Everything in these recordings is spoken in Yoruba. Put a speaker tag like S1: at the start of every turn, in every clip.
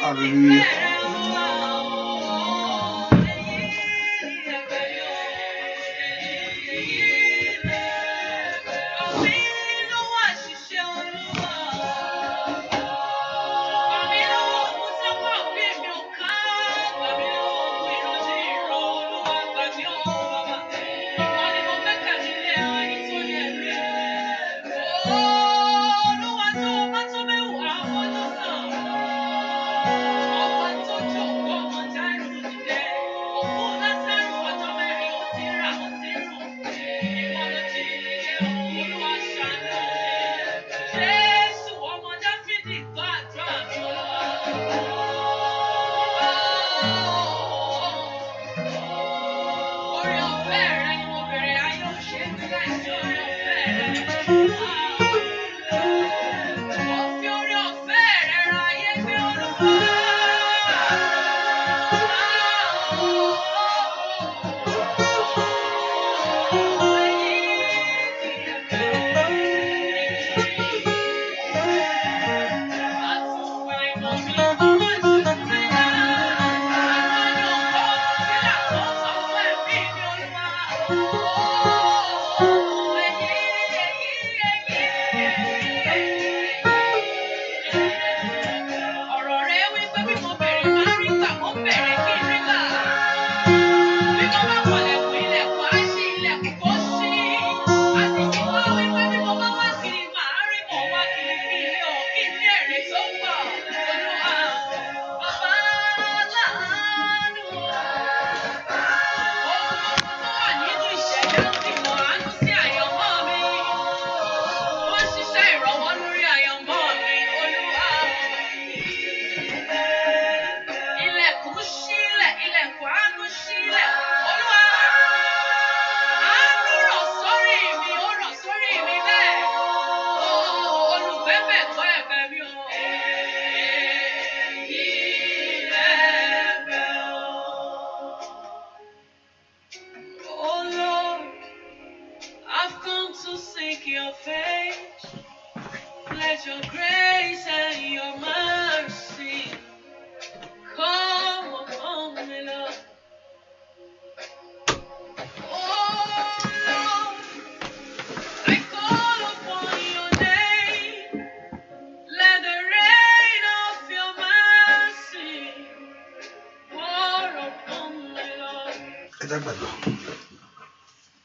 S1: Hallelujah.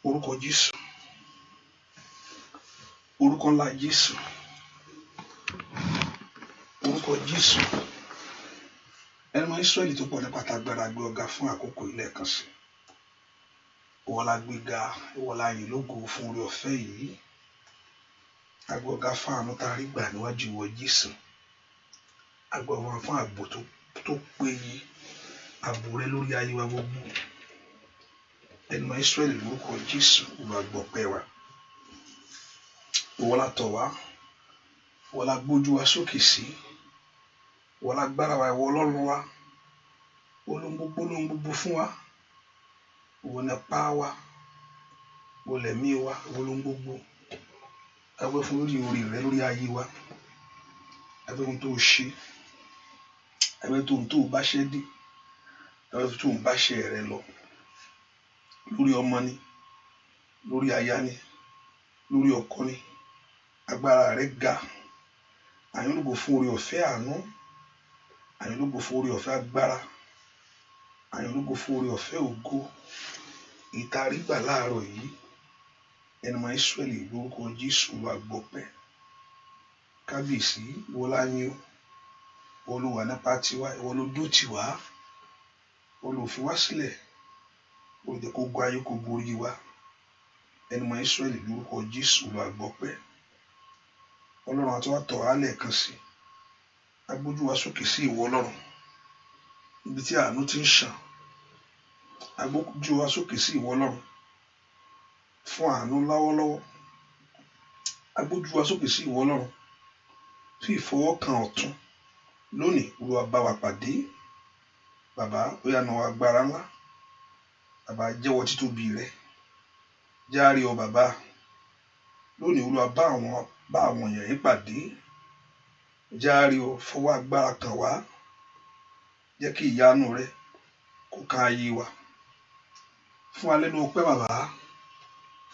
S1: Orúkọ Jésù, orúkọ ńlá Jésù, orúkọ Jésù. Ẹnu Ísírẹ́lì tó pọ̀ nípa tagbára gbé ọ̀gá fún àkókò ilé kan sí. Ìwọ la gbéga, ìwọ la yìn lógo fún oore ọ̀fẹ́ yìí. Agbé ọ̀gá fún àánú tá a rí gbà níwájú ìwọ Jésù. Agbé ọ̀gá fún ààbò tó péye, ààbò rẹ lórí ayé wa gbogbo. Ẹnu Ísírẹ́lì lórúkọ Jésù olùgbọpẹ́ wa. Ìwọ la tọ̀ wá, ìwọ la gbójú wa sókè sí, ìwọ la gbára wa, ìwọ Ọlọ́run wa, olóhun gbogbo fún wa, ìwọ ni apá wa, ìwọ lẹ̀mí wa, ìwọ olóhun gbogbo. Agbé fún lórí orí rẹ lórí ayé wa, agbé fún tó ṣe, agbé tó ń tó bá ṣe dé, agbé fún tó ń bá ṣe rẹ lọ. Lórí ọmọ ni, lórí aya ni, lórí ọkọ ni, agbára rẹ ga. Àyìn lógo fún oore ọ̀fẹ́ àánú, àyìn lógo fún oore ọ̀fẹ́ agbára, àyìn lógo fún oore ọ̀fẹ́ ògo. Ìtarí gbà láàárọ̀ yìí, ẹnu Ísírẹ́lì lórúkọ Jésù wa gbọpẹ́. Kábíyèsí, ìwọ la yìn, ìwọ ló wà nípa tiwa, ìwọ ló dó tiwa, ìwọ ló fi wá sílẹ̀, ó jẹ́ kó gbọ́ ayé kó borí wa. Ẹnu Ísírẹ́lì lórúkọ Jésù wa gbọpẹ́. Ọlọ́run àti wá tọ̀ wá lẹ́ẹ̀kan sí. Agbójú wa sókè sí ìwọ Ọlọ́run, ibi tí àánú ti ń ṣàn. Agbójú wa sókè sí ìwọ Ọlọ́run fún àánú lọ́wọ́lọ́wọ́. Agbójú wa sókè sí ìwọ Ọlọ́run fún ìfọwọ́kàn ọ̀tun. Lónìí Olúwa bá wa pàdé. Bàbá ó yá na agbára ńlá. Bàbá jẹ́wọ́ títóbi rẹ. Járe ọ bàbá. Lónìí Olúwa bá àwọn èèyàn yìí pàdé. Járe ọ fọwọ́ agbára kàn wá. jẹ́ kí ìyanu rẹ kó ká ayé wa. Fún wa lẹ́nu ọpẹ́ bàbá,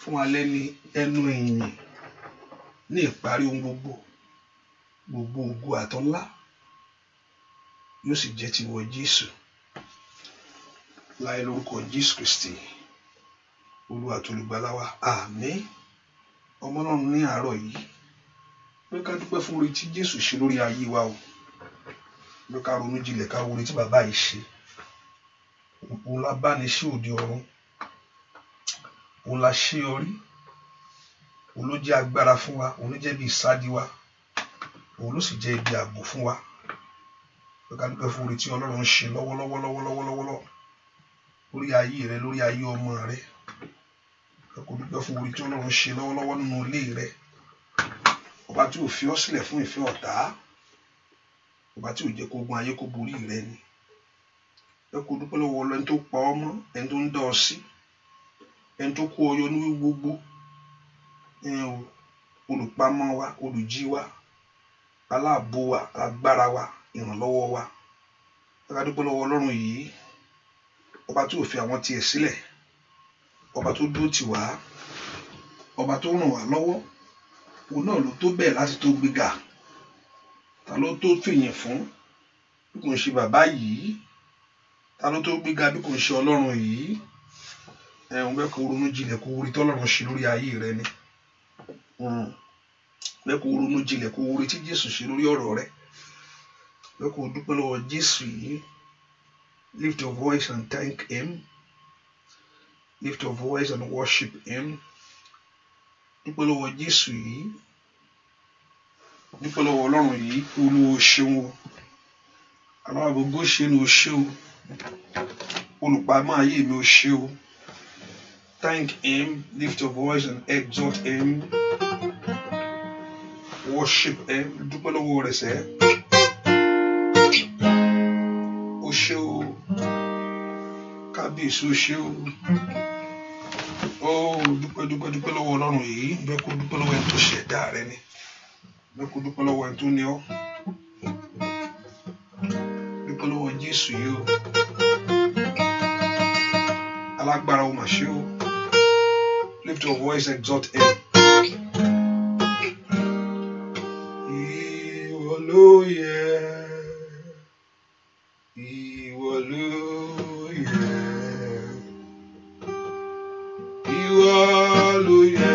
S1: fún wa ẹnu ìyìn ní ìparí ohun gbogbo ògo àtọlá yóò sì jẹ́ ti wọ Jésù. Láì lórúkọ Jésù Kristi Olúwa àti Olùgbàlà wa, àmín. Ọmọ náà ní àárọ̀ yìí pé ká dúpẹ́ fún oore tí Jésù ṣe lórí ayé wa o. Pé ká ronú jinlẹ̀ ká wo oore tí bàbá yìí ṣe. Òun la bá ní sí òde ọ̀run, òun la ṣe orí, òun ló jẹ́ agbára fún wa, òun ló jẹ́ bí ìsádi wa, òun ló sì jẹ́ ibi ààbò fún wa. Pé ká dúpẹ́ fún oore tí Ọlọ́run ṣe lọ́wọ́lọ́wọ́ lórí ayé rẹ, lórí ayé ọmọ rẹ. Pé kó dúpẹ́ fún oore tí Ọlọ́run ṣe lọ́wọ́lọ́wọ́ nínú ilé rẹ. Ọba tí ò fi ọ́ sílẹ̀ fún ìfẹ́ ọ̀tá, ọba tí ò jẹ́ kó ogun ayé kó borí rẹ ni. Pé kó dúpẹ́ lọ́wọ́ ẹni tó pa ọ́ mọ́, ẹni tó ń dá ọ sí, ẹni tó kó ọ yọ ní gbogbo, olùpamọ́ wa, olùjí wa, aláàbò wa, agbára wa, ìrànlọ́wọ́ wa. Pé ká dúpẹ́ lọ́wọ́ Ọlọ́run yìí, ọba tí ò fi àwọn tiẹ̀ sílẹ̀, ọba tó dúró tì wá, ọba tó ràn wá lọ́wọ́. Òun náà ló tó bẹ́ẹ̀ láti tó gbéga. Ta ló tó fìyìn fún bí kò ń ṣe bàbá yìí? Ta ló tó gbéga bí kò ń ṣe Ọlọ́run yìí? Òun bẹ́ẹ̀ kó ronú jinlẹ̀ kó oore tí Ọlọ́run ṣe lórí ayé rẹ ni. Bẹ́ẹ̀ kó ronú jinlẹ̀ kó oore tí Jésù ṣe lórí ọ̀rọ̀ rẹ. Bẹ́ẹ̀ kó dúpẹ́ lọ́wọ́ Jésù yìí. Lift your voice and thank him. Lift your voice and worship him. Dúpẹ́ lọ́wọ́ Jésù yìí. Dúpẹ́ lọ́wọ́ Ọlọ́run yìí. Olúwa o ṣeun o. Aláwọ̀ gbogbo ṣe ni o ṣe o. Olùpamọ́ ayé mi o ṣe o. Thank him. Lift your voice and exalt him. Worship him. Dúpẹ́ lọ́wọ́ rẹ̀ sẹ́. O ṣe o. Kábíyèsí o ṣe o. Dúpẹ́ lọ́wọ́ Ọlọ́run yìí. Bẹ́ẹ̀ kó dúpẹ́ lọ́wọ́ ẹni tó ṣẹ̀dá rẹ ni. Bẹ́ẹ̀ kó dúpẹ́ lọ́wọ́ ẹni tó ní ọ́. Dúpẹ́ lọ́wọ́ Jésù yìí o. Alágbára o mà ṣe o. Lift your voice, exalt him. Ìwọ ló yẹ. Ìwọ ló yẹ. Ìwọ ló yẹ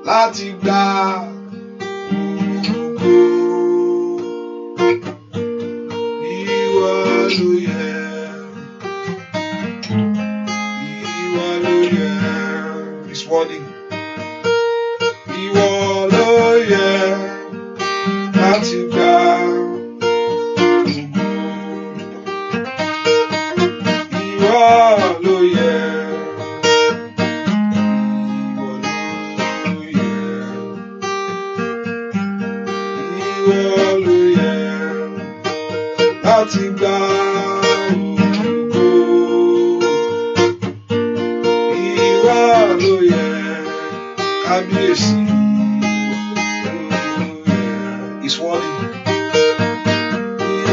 S1: láti gba ògo. Ìwọ ló yẹ. Ìwọ ló yẹ. This morning. Ìwọ ló yẹ láti gba ògo. Ìwọ ló yẹ. Láti gba ògo. Ìwọ ló yẹ. Kábíyèsí is worthy.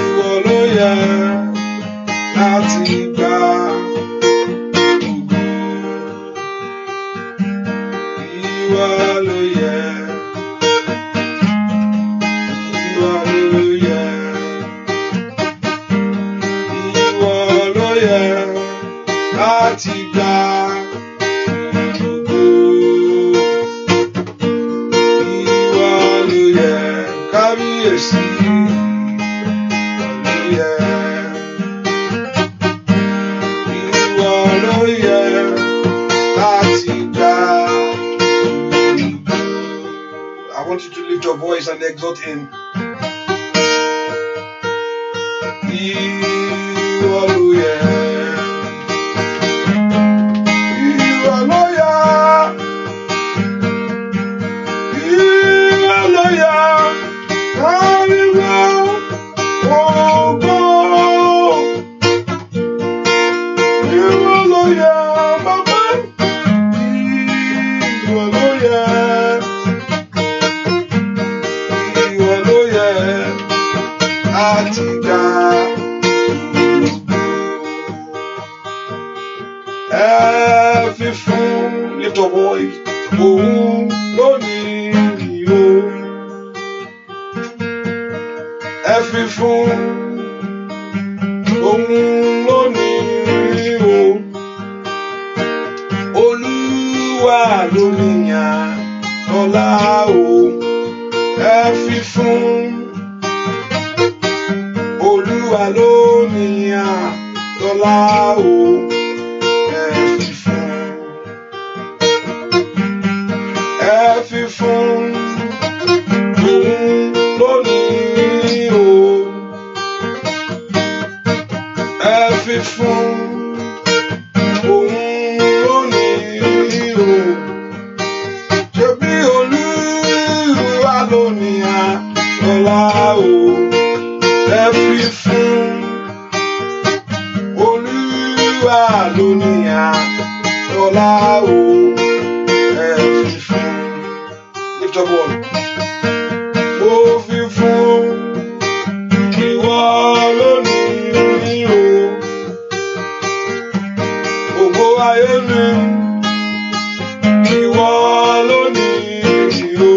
S1: Ìwọ ló yẹ láti gba ògo. Ìwọ ló yẹ. Ìwọ ló yẹ. Láti gba ògo. Ìwọ ló yẹ. Kábíyèsí ló yẹ. Ìwọ ló yẹ láti gba ògo. I want you to lift your voice and exalt him. Ìwọ ló yẹ. Láti gba lónìí o. Ẹ fi fún òun lónìí o. Olúwa lónìyàn lọ́lá o. Ẹ fi fún Olúwa lónìyàn lọ́lá o. Ẹ fi fún. Ẹ fi fún òun lónìí o. Ẹ fi fún òun lónìí o. Ṣebí Olúwa lónìyàn lọ́lá o. Ẹ fi fún Olúwa lónìyàn lọ́lá o. Ẹ fi fún. Lift up one. Mo fi fún ìwọ lónìí o. Ògo ayé mi ìwọ lónìí o.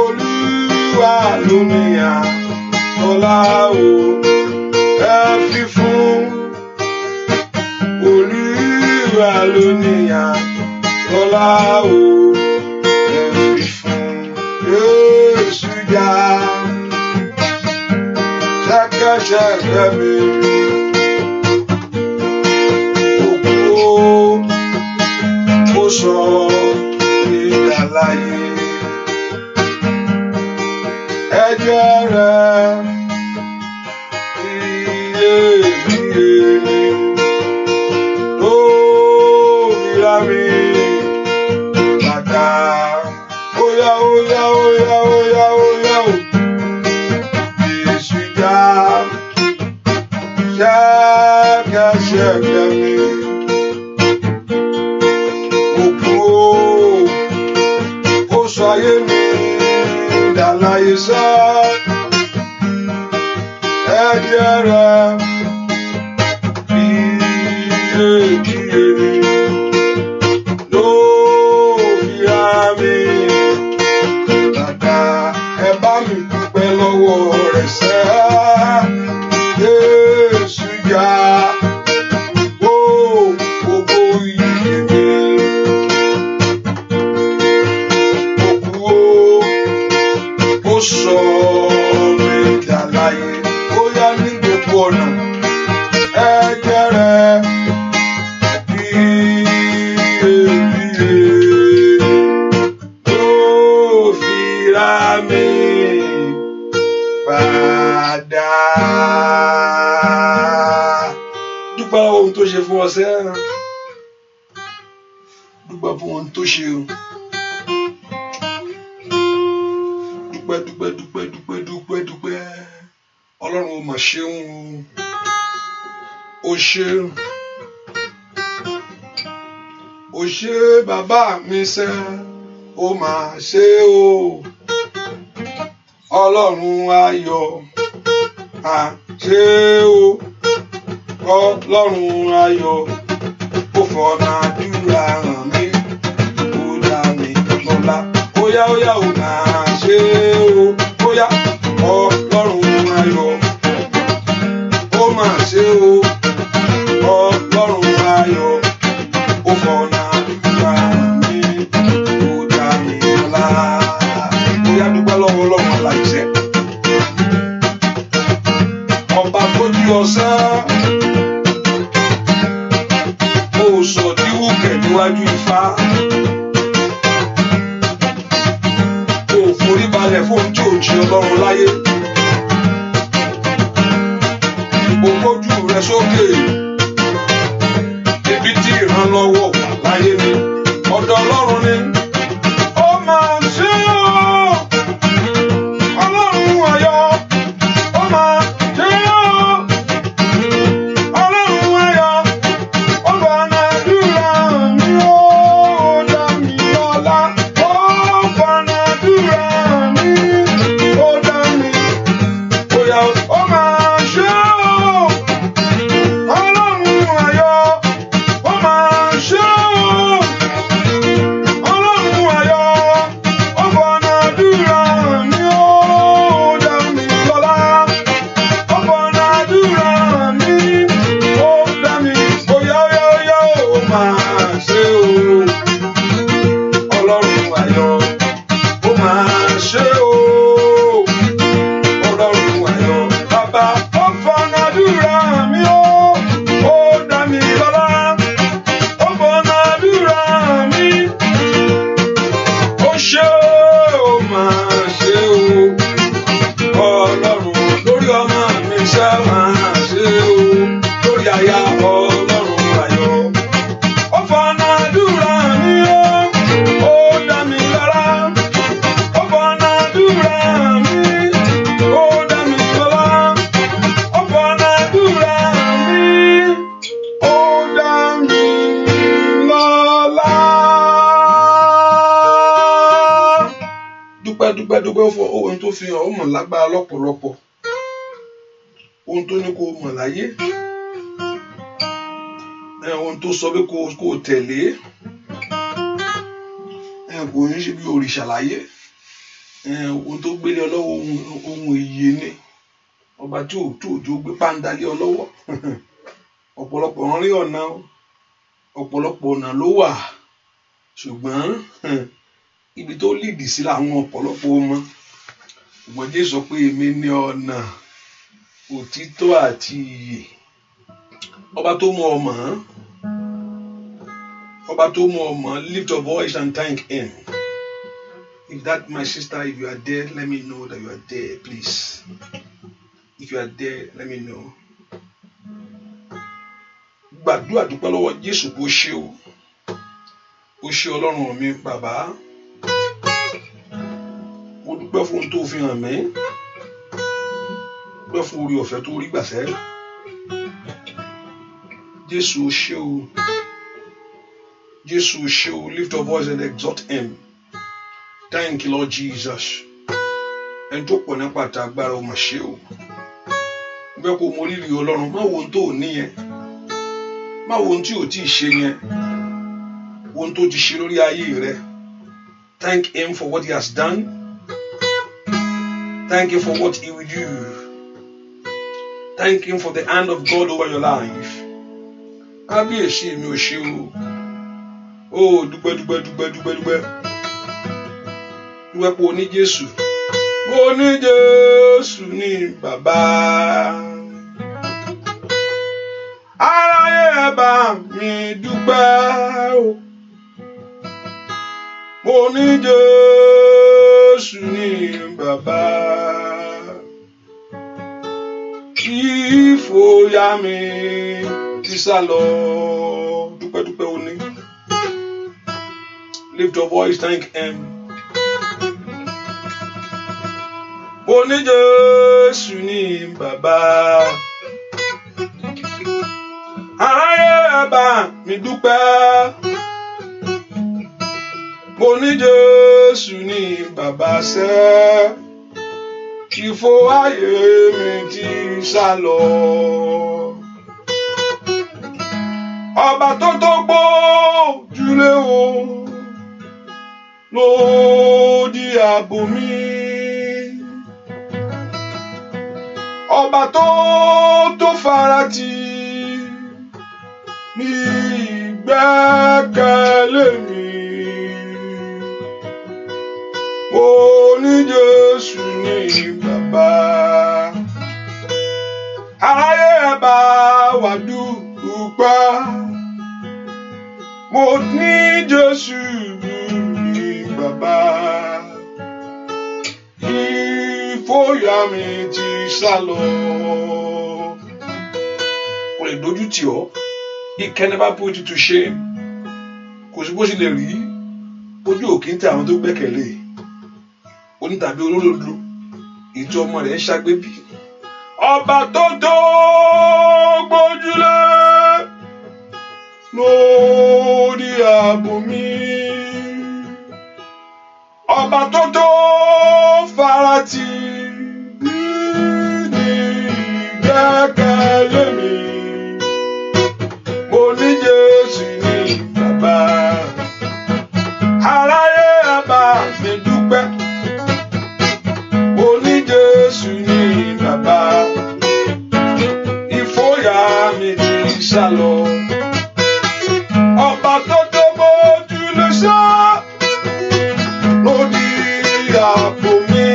S1: Olúwa lónìyàn lọ́lá o. Ẹ fi fún Olúwa lónìyàn lọ́lá o. Ẹ fi fún Jésù já ṣẹ́kẹ́ṣẹ́kẹ́ mi. Òkú ó sọ ìdàláyé. Ẹ̀jẹ̀ rẹ̀ iyebíye ló fi rà mí padà. Óyá óyá óyá óyá óyá o. Jésù já ṣẹ́kẹ́ṣẹ́kẹ́ mi. Òkú ó sọ ayé mi dàláyé sá. Ẹ̀jẹ̀ rẹ̀ iyebíye ló fi rà mí padà. Ẹ bá mi dúpẹ́ lọ́wọ́ rẹ̀ sẹ́. Jésù já gbogbo iyì mi. Òkú ó sọ mí dàláyé. Ó yá ní gbogbo ọ̀nà. Ẹ̀jẹ̀ rẹ̀ iyebíye ló fi rà mí padà. Dúpẹ́ ohun tó ṣe fún ọ sẹ́. Dúpẹ́ fún ohun tó ṣe o. Dúpẹ́ dúpẹ́ dúpẹ́ dúpẹ́ dúpẹ́ dúpẹ́. Ọlọ́run ó mà ṣeun o. Ó ṣe. Ó ṣe bàbá mi sẹ́. Ó mà ṣe o. Ọlọ́run ayọ̀ à ṣe o. Ọlọ́run ayọ̀ ó fọ̀nà àdúrà hàn mí. Ó dá mi lọ́lá. Óyá óyá ó mà ṣe o. Óyá Ọlọ́run ayọ̀ ó mà ṣe o. Ọlọ́run ayọ̀ ó fọ̀nà àdúrà hàn mí. Ó dá mi lọ́lá. Óyá dúpẹ́ lọ́wọ́ Ọlọ́run aláìṣẹ̀. Ọba tó jí ọ̀sán. Ó sọ díwùkẹ̀ níwájú Ifá. Ó forí balẹ̀ fún tí ò jí Ọlọ́run láyé. Ó gbójú rẹ̀ sókè. Ibi tí ìrànlọ́wọ́ wà láyé ni. Ọ̀dọ̀ Ọlọ́run ni. Ó máa ṣe o. Ọlọ́run ayọ̀. Ó máa ṣe o. Ọlọ́run ayọ̀. Ó fọ̀nà àdúrà hàn mí o. Ó dá mi lọ́lá. Ó fọ̀nà àdúrà hàn mí. Ó dá mi. Bóyá ó máa ṣe o. Ọlọ́run ayọ̀. Ó máa ṣe o. dúpẹ́ fún ohun tó fi hàn ó mọ̀ lágbára lọ́pọ̀lọpọ̀ ohun tó ní kó mọ̀ láyé ohun tó sọ pé kó tẹ̀lé kò ní ṣe bí òrìṣà láyé ohun tó gbélé ọ lọ́wọ́ ohun ìyè ni ọba tí òjò gbé pàǹdà lé ọ lọ́wọ́ ọ̀pọ̀lọpọ̀ ń rí ọ̀pọ̀lọpọ̀ ọ̀nà ló wà ṣùgbọ́n ibi tó lìdì sí làwọn ọ̀pọ̀lọpọ̀ ọmọ ṣùgbọ́n Jésù sọ pé èmi ni ọ̀nà òtítọ́ àti ìyè ọba tó mú ọmọ lift your voice and thank him. If that, my sister, if you are there, let me know that you are there, please. If you are there, let me know. Gbàdúrà dúpẹ́ lọ́wọ́ Jésù bó ṣe o. Ó ṣe Ọlọ́run mi bàbá. Mo dúpẹ́ fún ohun tó fi hàn mí. Dúpẹ́ fún orí ọ̀fẹ́ tó rí gbàṣẹ́. Jésù ó ṣe o. Jésù ó ṣe o. Lift your voice and exalt him. Thank you, Lord Jesus. Ẹni tó pọ̀ nípa àtàgbára o mà ṣe o. Bẹ́ẹ̀ kò mọ rírì Ọlọ́run, má wo ohun tó ní yẹn. Má wo ohun tí ò tí ì ṣe yẹn. Wo ohun tó ti ṣe lórí ayé rẹ. Thank him for what he has done. Thank him for what he will do. Thank him for the hand of God over your life. Kábíyèsí mi ò ṣe o. Oh, dúpẹ́. Dúpẹ́ pé o ní Jésù. Mo ní Jésù ní bàbá. Aráyé ẹ bá mi dúpẹ́ o. Mo ní Jésù ní bàbá. Ìfòyà mi ti sálọ. Dúpẹ́ o ní. Lift your voice, thank him. Mo ní Jésù ní bàbá. Aráyé ẹ bá mi dúpẹ́. Mo ní Jésù ní bàbá sẹ́. Ìfòyà mi ti sálọ. Ọba tó gbójúlé o. Lòdì ààbò mi. Ọba tó farati ní ìgbẹ́kẹ̀lé mi. Mo ní Jésù ní bàbá. Aráyé ẹ bá wa dúpẹ́. Mo ní Jésù ní bàbá. Ìfòyà mi ti sálọ. Kò lè dojú tì ọ́. He can never put you to shame. Kò sí bó ṣe lè rí. Ojú òkè ń tẹ àwọn tó gbẹ́kẹ̀lé. Onítàbí olódodo. Ìjọ ọmọ rẹ̀ ń ṣàgbébí. Ọba tó gbójúlé. Lórí ààbò mi. Ọba tó farati ní ìgbẹ́kẹ̀lé mi. Mo ní Jésù ní bàbá. Aráyé ẹ bá mi dúpẹ́. Mo ní Jésù ní bàbá. Ìfòyà mi ti sálọ. Ọba tó mójúlé sá. Lórí ààbò mi.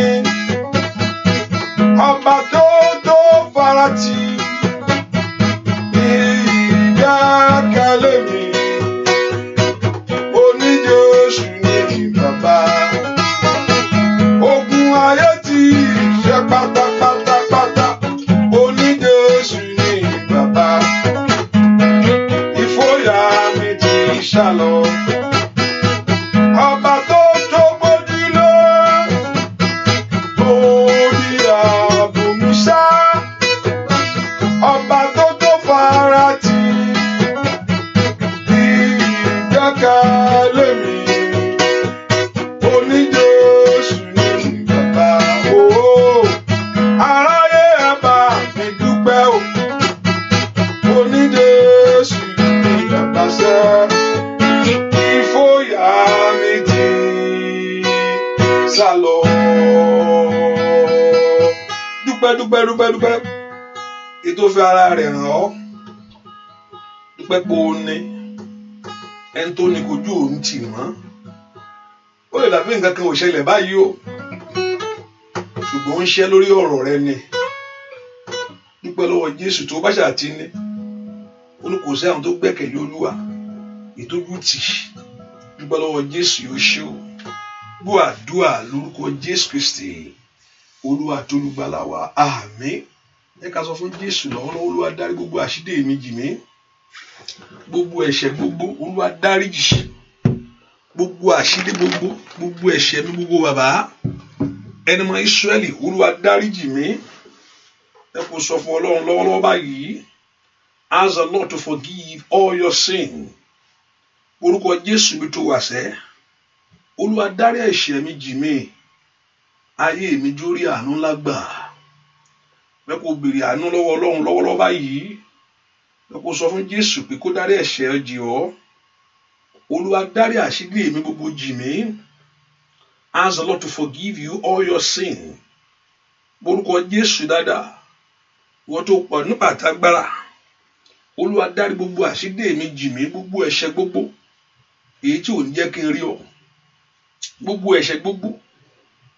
S1: dúpẹ́ ètò fi ara rẹ̀ ràn ọ́ dúpẹ́ pé o ní ẹni tó ní kojú òun tì mọ́ ó lè dàbí nǹkan kan ò ṣẹlẹ̀ báyìí o ṣùgbọ́n ó ń ṣẹ́ lórí ọ̀rọ̀ rẹ ni dúpẹ́ lọ́wọ́ Jésù tó bá ṣàtì ní ó ní kò sí àwọn tó gbẹ́kẹ̀lé Olúwa ìtójú tì dúpẹ́ lọ́wọ́ Jésù yóò ṣe o gbọ́ àdúrà lórúkọ Jésù Kristi Olúwa tó lùgbàlà wa àmín. Ẹ ká sọ fún Jésù lọ́wọ́lọ́wọ́ Olúwa dárí gbogbo àṣídé mi jì mí gbogbo ẹ̀ṣẹ̀ gbogbo Olúwa dáríjì gbogbo àṣídé gbogbo ẹ̀ṣẹ̀ mi gbogbo bàbá ẹni mọ Ísírẹ́lì Olúwa dáríjì mí. Ẹ kò sọ fún Ọlọ́run lọ́wọ́lọ́wọ́ báyìí ask the Lord to forgive all your sin. Orúkọ Jésù mi tó wà sẹ́ Olúwa dárí ẹ̀ṣẹ̀ mi jì mí ayé mi jórí àánú ńlá gbà. Ẹ kò béèrè àánú lọ́wọ́ Ọlọ́run lọ́wọ́lọ́wọ́ báyìí ẹ kò sọ fún Jésù pé kó dárí ẹ̀ṣẹ̀ jì ọ́. Olúwa dárí àṣírí mi gbogbo jì mí. Ask the Lord to forgive you all your sin. Orúkọ Jésù dáadáa wọ́n tó pọ̀ nípa àtàgbára Olúwa dárí gbogbo àṣírí mi jì mí gbogbo ẹ̀ṣẹ̀ gbogbo èyí tí ò ní jẹ́ kí n rí ọ gbogbo ẹ̀ṣẹ̀ gbogbo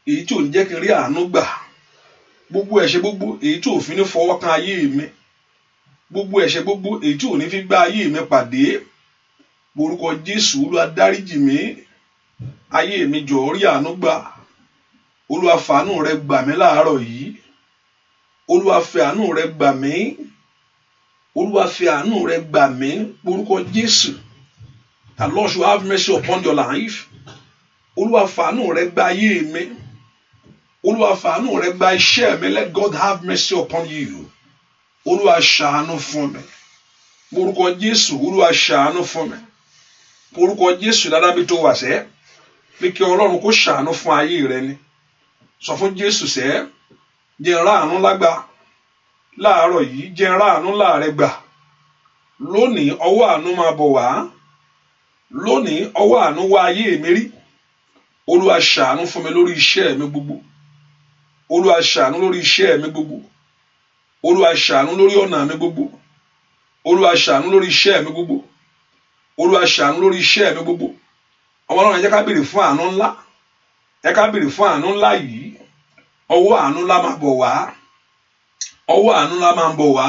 S1: èyí tí ò ní jẹ́ kí n rí àánú gbà gbogbo ẹ̀ṣẹ̀ gbogbo èyí tí ò fi ní fọwọ́ kan ayé mi gbogbo ẹ̀ṣẹ̀ gbogbo èyí tí ò ní fi gbá ayé mi pàdé orúkọ Jésù Olúwa dáríjì mí ayé mi jọ̀ọ́ rí àánú gbà Olúwa fàánú rẹ gbà mí láàárọ̀ yìí Olúwa fi àánú rẹ gbà mí Olúwa fi àánú rẹ gbà mí orúkọ Jésù. The Lord should have mercy upon your life. Olúwa fàánú rẹ gbà ayé mi Olúwa fàánú rẹ gbà iṣẹ́ mi. Let God have mercy upon you. Olúwa ṣàánú fún mi orúkọ Jésù. Olúwa ṣàánú fún mi orúkọ Jésù dáadáa bí tó wà sẹ́ bí kí Ọlọ́run kó ṣàánú fún ayé rẹ ni sọ fún Jésù sẹ́ jẹ́ n rí àánú lágbà láàárọ̀ yìí jẹ́ n rí àánú láàrẹ gbà lónìí ọwọ́ àánú máa bọ̀ wá lónìí ọwọ́ àánú wá ayé mi rí. Olúwa ṣàánú fún mi lórí iṣẹ́ mi gbogbo Olúwa ṣàánú lórí iṣẹ́ mi gbogbo Olúwa ṣàánú lórí ọ̀nà mi gbogbo Olúwa ṣàánú lórí iṣẹ́ mi gbogbo Olúwa ṣàánú lórí iṣẹ́ mi gbogbo. Ọmọ Ọlọ́run ẹ jẹ́ ká béèrè fún àánú ńlá ẹ ká béèrè fún àánú ńlá yìí. Ọwọ́ àánú ńlá máa bọ̀ wá ọwọ́ àánú ńlá máa bọ̀ wá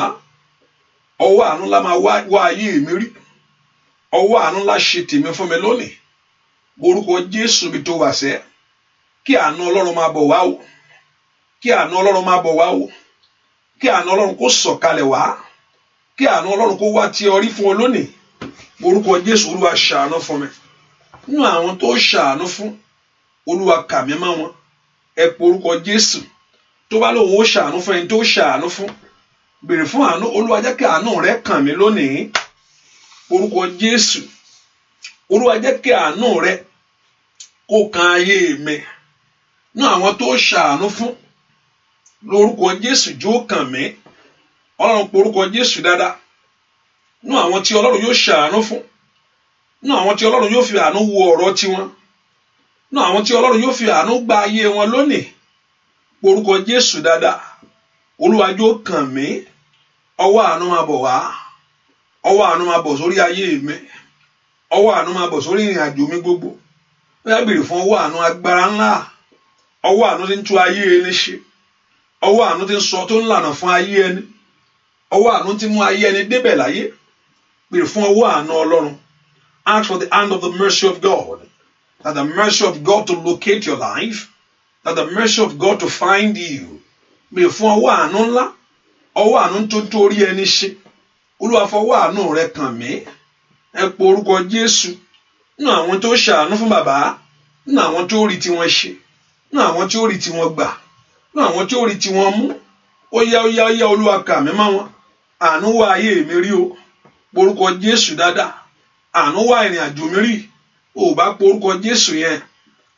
S1: ọwọ́ àánú ńlá máa wá ayé mi rí ọwọ́ àánú ńlá ṣe tèmi fún mi lónìí orúkọ Jésù mi tó wà sẹ́ kí àánú Ọlọ́run máa bọ̀ wá o kí àánú Ọlọ́run máa bọ̀ wá o kí àánú Ọlọ́run kó sọ̀kalẹ̀ wá kí àánú Ọlọ́run kó wá tí ọrí fún ọ lónìí orúkọ Jésù. Olúwa ṣàánú fún mi nínú àwọn tó ṣàánú fún Olúwa kà mí mọ́ wọn ẹ pé orúkọ Jésù. Tó bá lóun ó ṣàánú fún ẹni tó ṣàánú fún béèrè fún àánú. Olúwa jẹ́ kí àánú rẹ kàn mí lónìí orúkọ Jésù. Olúwa jẹ́ kí àánú rẹ kó kan ayé mi nínú àwọn tó ṣàánú fún lórúkọ Jésù jó kàn mí. Ọlọ́run pé orúkọ Jésù dáadáa nínú àwọn tí Ọlọ́run yóò ṣàánú fún nínú àwọn tí Ọlọ́run yóò fi àánú wo ọ̀rọ̀ tiwọn nínú àwọn tí Ọlọ́run yóò fi àánú gba ayé wọn lónìí orúkọ Jésù dáadáa. Olúwa jó kàn mí ọwọ́ àánú máa bọ̀ wá ọwọ́ àánú máa bọ̀ sórí ayé mi ọwọ́ àánú máa bọ̀ sórí ìrìn àjò mi gbogbo. Ó yá béèrè fún ọwọ́ àánú agbára ńlá ọwọ́ àánú tí ń tú ayé ẹni ṣe ọwọ́ àánú tí ń sọ tó ń lànà fún ayé ẹni ọwọ́ àánú tí mú ayé ẹni débẹ̀ láyé. Béèrè fún ọwọ́ àánú Ọlọ́run. Ask for the hand of the mercy of God, that the mercy of God to locate your life, that the mercy of God to find you. Béèrè fún ọwọ́ àánú ńlá ọwọ́ àánú tó torí ẹni ṣe. Olúwa fọwọ́ àánú rẹ kàn mí ẹ pé orúkọ Jésù. Nínú àwọn tó ṣàánú fún bàbá nínú àwọn tó rí tiwọn ṣe nínú àwọn tó rí tiwọn gbà nínú àwọn tó rí tiwọn mú ó yá Olúwa kà mí mọ́ wọn. Àánú wá ayé mi rí o orúkọ Jésù dáadáa. Àánú wá ìrìn àjò mi rí o bá pé orúkọ Jésù yẹn.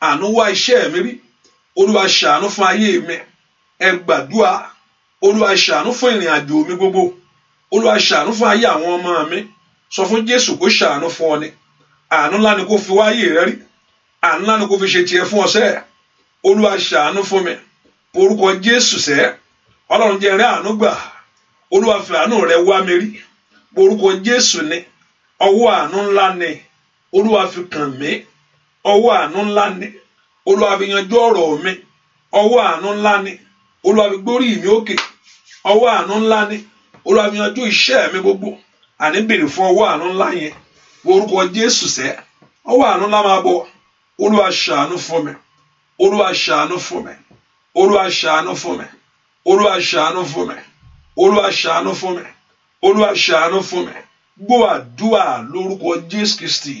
S1: Àánú wá iṣẹ́ mi rí. Olúwa ṣàánú fún ayé mi ẹ gbàdúrà. Olúwa ṣàánú fún ìrìn àjò mi gbogbo. Olúwa ṣàánú fún ayé àwọn ọmọ mi. Sọ fún Jésù kó ṣàánú fún ọ ni. Àánú ńlá ni kó fi wáyé rẹ rí. Àánú ńlá ni kó fi ṣe tiẹ̀ fún ọ sẹ́. Olúwa ṣàánú fún mi orúkọ Jésù sẹ́. Ọlọ́run jẹ́ rẹ́ àánú gbà. Olúwa fi àánú rẹ̀ wá mi rí. Orúkọ Jésù ni. Ọwọ́ àánú ńlá ni. Olúwa fi kàn mí. Ọwọ́ àánú ńlá ni. Olúwa fi yanjú ọ̀rọ̀ mi. Ọwọ́ àánú ńlá ni. Olúwa fi gbórí mi òkè. Ọwọ́ àánú ńlá ni. Olúwa fi yanjú iṣẹ́ mi gbogbo. Àní béèrè fún ọwọ́ àánú ńlá yẹn. Orúkọ Jésù sẹ́. Ọwọ́ àánú ńlá máa bọ̀. Olúwa ṣàánú fún mi. Olúwa ṣàánú fún mi. Olúwa ṣàánú fún mi. Olúwa ṣàánú fún mi. Olúwa ṣàánú fún mi. Olúwa ṣàánú fún mi. Gbọ́ àdúrà lórúkọ Jésù Kristi.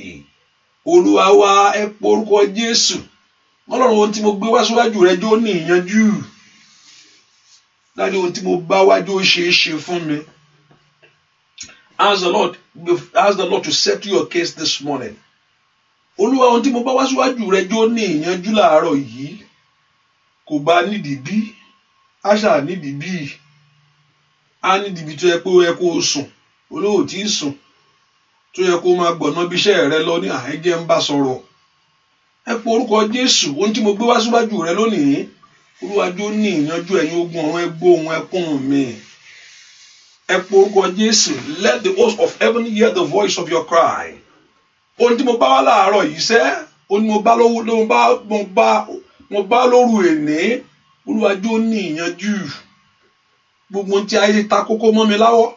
S1: Olúwa wá ẹ pọ orúkọ Jésù. Ọlọ́run ohun tí mo gbé wá síwájú rẹ jọ ní ìyanjú. Dájú ohun tí mo bá wájú ó ṣe é ṣe fún mi. Ask the Lord to settle your case this morning. Olúwa ohun tí mo bá wá síwájú rẹ jọ ní ìyanjú láàárọ̀ yìí. Kò bá nídìí bí. Àṣà nídìí bí. A nídìí bí tó yẹ pé ó yẹ kó sùn. Olówó tí ń sùn. Tó yẹ kó máa gbọ̀nà bí iṣẹ́ rẹ lọ ní àhẹ́jẹ́ ń bá sọ̀rọ̀. Ẹ pọ orúkọ Jésù. Ohun tí mo gbé wá síwájú rẹ lónìí. Olúwa jọ̀ọ́ ní ìyanjú ẹ̀yin ogun ọ̀run ẹ gbọ́ ohùn ẹkún mi. Ẹ pọ orúkọ Jésù. Let the host of heaven hear the voice of your cry. Ohun tí mo bá wá láàárọ̀ yìí sẹ́. Ohun tí mo bá lóru èní. Olúwa jọ̀ọ́ ní ìyanjú. Gbogbo ohun tí ayé ti ta kókó mọ́ mi láwọ́.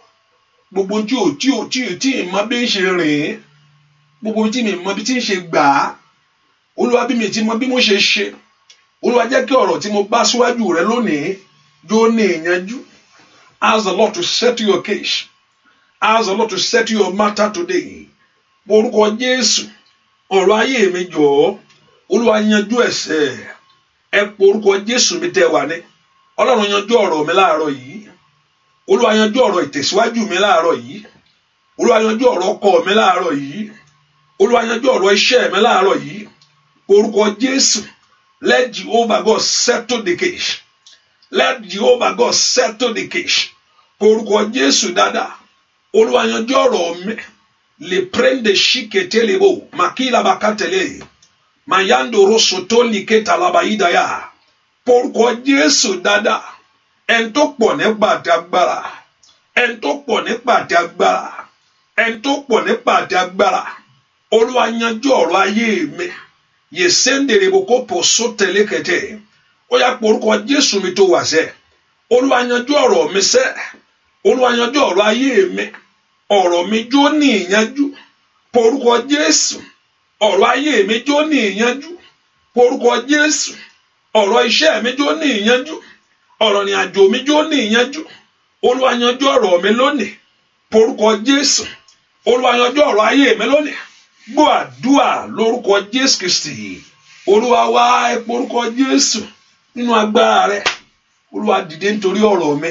S1: Gbogbo ohun tí ìmọ̀ bí ń ṣe rìn. Gbogbo ohun tí mi mọ̀ bí tí ń ṣe gbà á. Olúwa bí mi ti mọ̀ bí mo ṣe ṣe. Olúwa jẹ́ kí ọ̀rọ̀ tí mo bá síwájú rẹ lónìí jọ̀ọ́ ní ìyanjú. Ask the Lord to settle your case. Ask the Lord to settle your matter today. Orúkọ Jésù. Ọ̀rọ̀ ayé mi jọ̀ọ́. Olúwa yanjú ẹ̀ṣẹ̀. Ẹ pọ orúkọ Jésù mi tẹ́ wà ní. Ọlọ́run yanjú ọ̀rọ̀ mi láàárọ̀ yìí. Olúwa yanjú ọ̀rọ̀ ìtẹ̀síwájú mi láàárọ̀ yìí. Olúwa yanjú ọ̀rọ̀ ọkọ mi láàárọ̀ yìí. Olúwa yanjú ọ̀rọ̀ iṣẹ́ mi láàárọ̀ yìí. Orúkọ Jésù. Let Jehovah God settle the case. Let Jehovah God settle the case. Orúkọ Jésù dáadáa. Olúwa yanjú ọ̀rọ̀ mi. Le prende shiketelebo. Makila bakatele. Mayando rosotoli ketalabaidaya. Orúkọ Jésù dáadáa. Ẹni tó pọ̀ nípa àti agbára. Ẹni tó pọ̀ nípa àti agbára. Ẹni tó pọ̀ nípa àti agbára. Olúwa yanjú ọ̀rọ̀ ayé mi. Yesendere boko poso telekete. Ó yá pọ orúkọ Jésù mi tó wà sẹ́. Olúwa yanjú ọ̀rọ̀ mi sẹ́. Olúwa yanjú ọ̀rọ̀ ayé mi. Ọ̀rọ̀ mi jó ní ìyanjú. Pọ orúkọ Jésù. Ọ̀rọ̀ ayé mi jó ní ìyanjú. Pọ orúkọ Jésù. Ọ̀rọ̀ iṣẹ́ mi jó ní ìyanjú. Ọ̀rọ̀ ní àjò mi jó ní ìyanjú. Olúwa yanjú ọ̀rọ̀ mi lónìí. Pọ orúkọ Jésù. Olúwa yanjú ọ̀rọ̀ ayé mi lónìí. Gbọ́ àdúrà lórúkọ Jésù Kristi. Olúwa wá ẹ pọ orúkọ Jésù nínú agbára rẹ. Olúwa dìde nítorí ọ̀rọ̀ mi.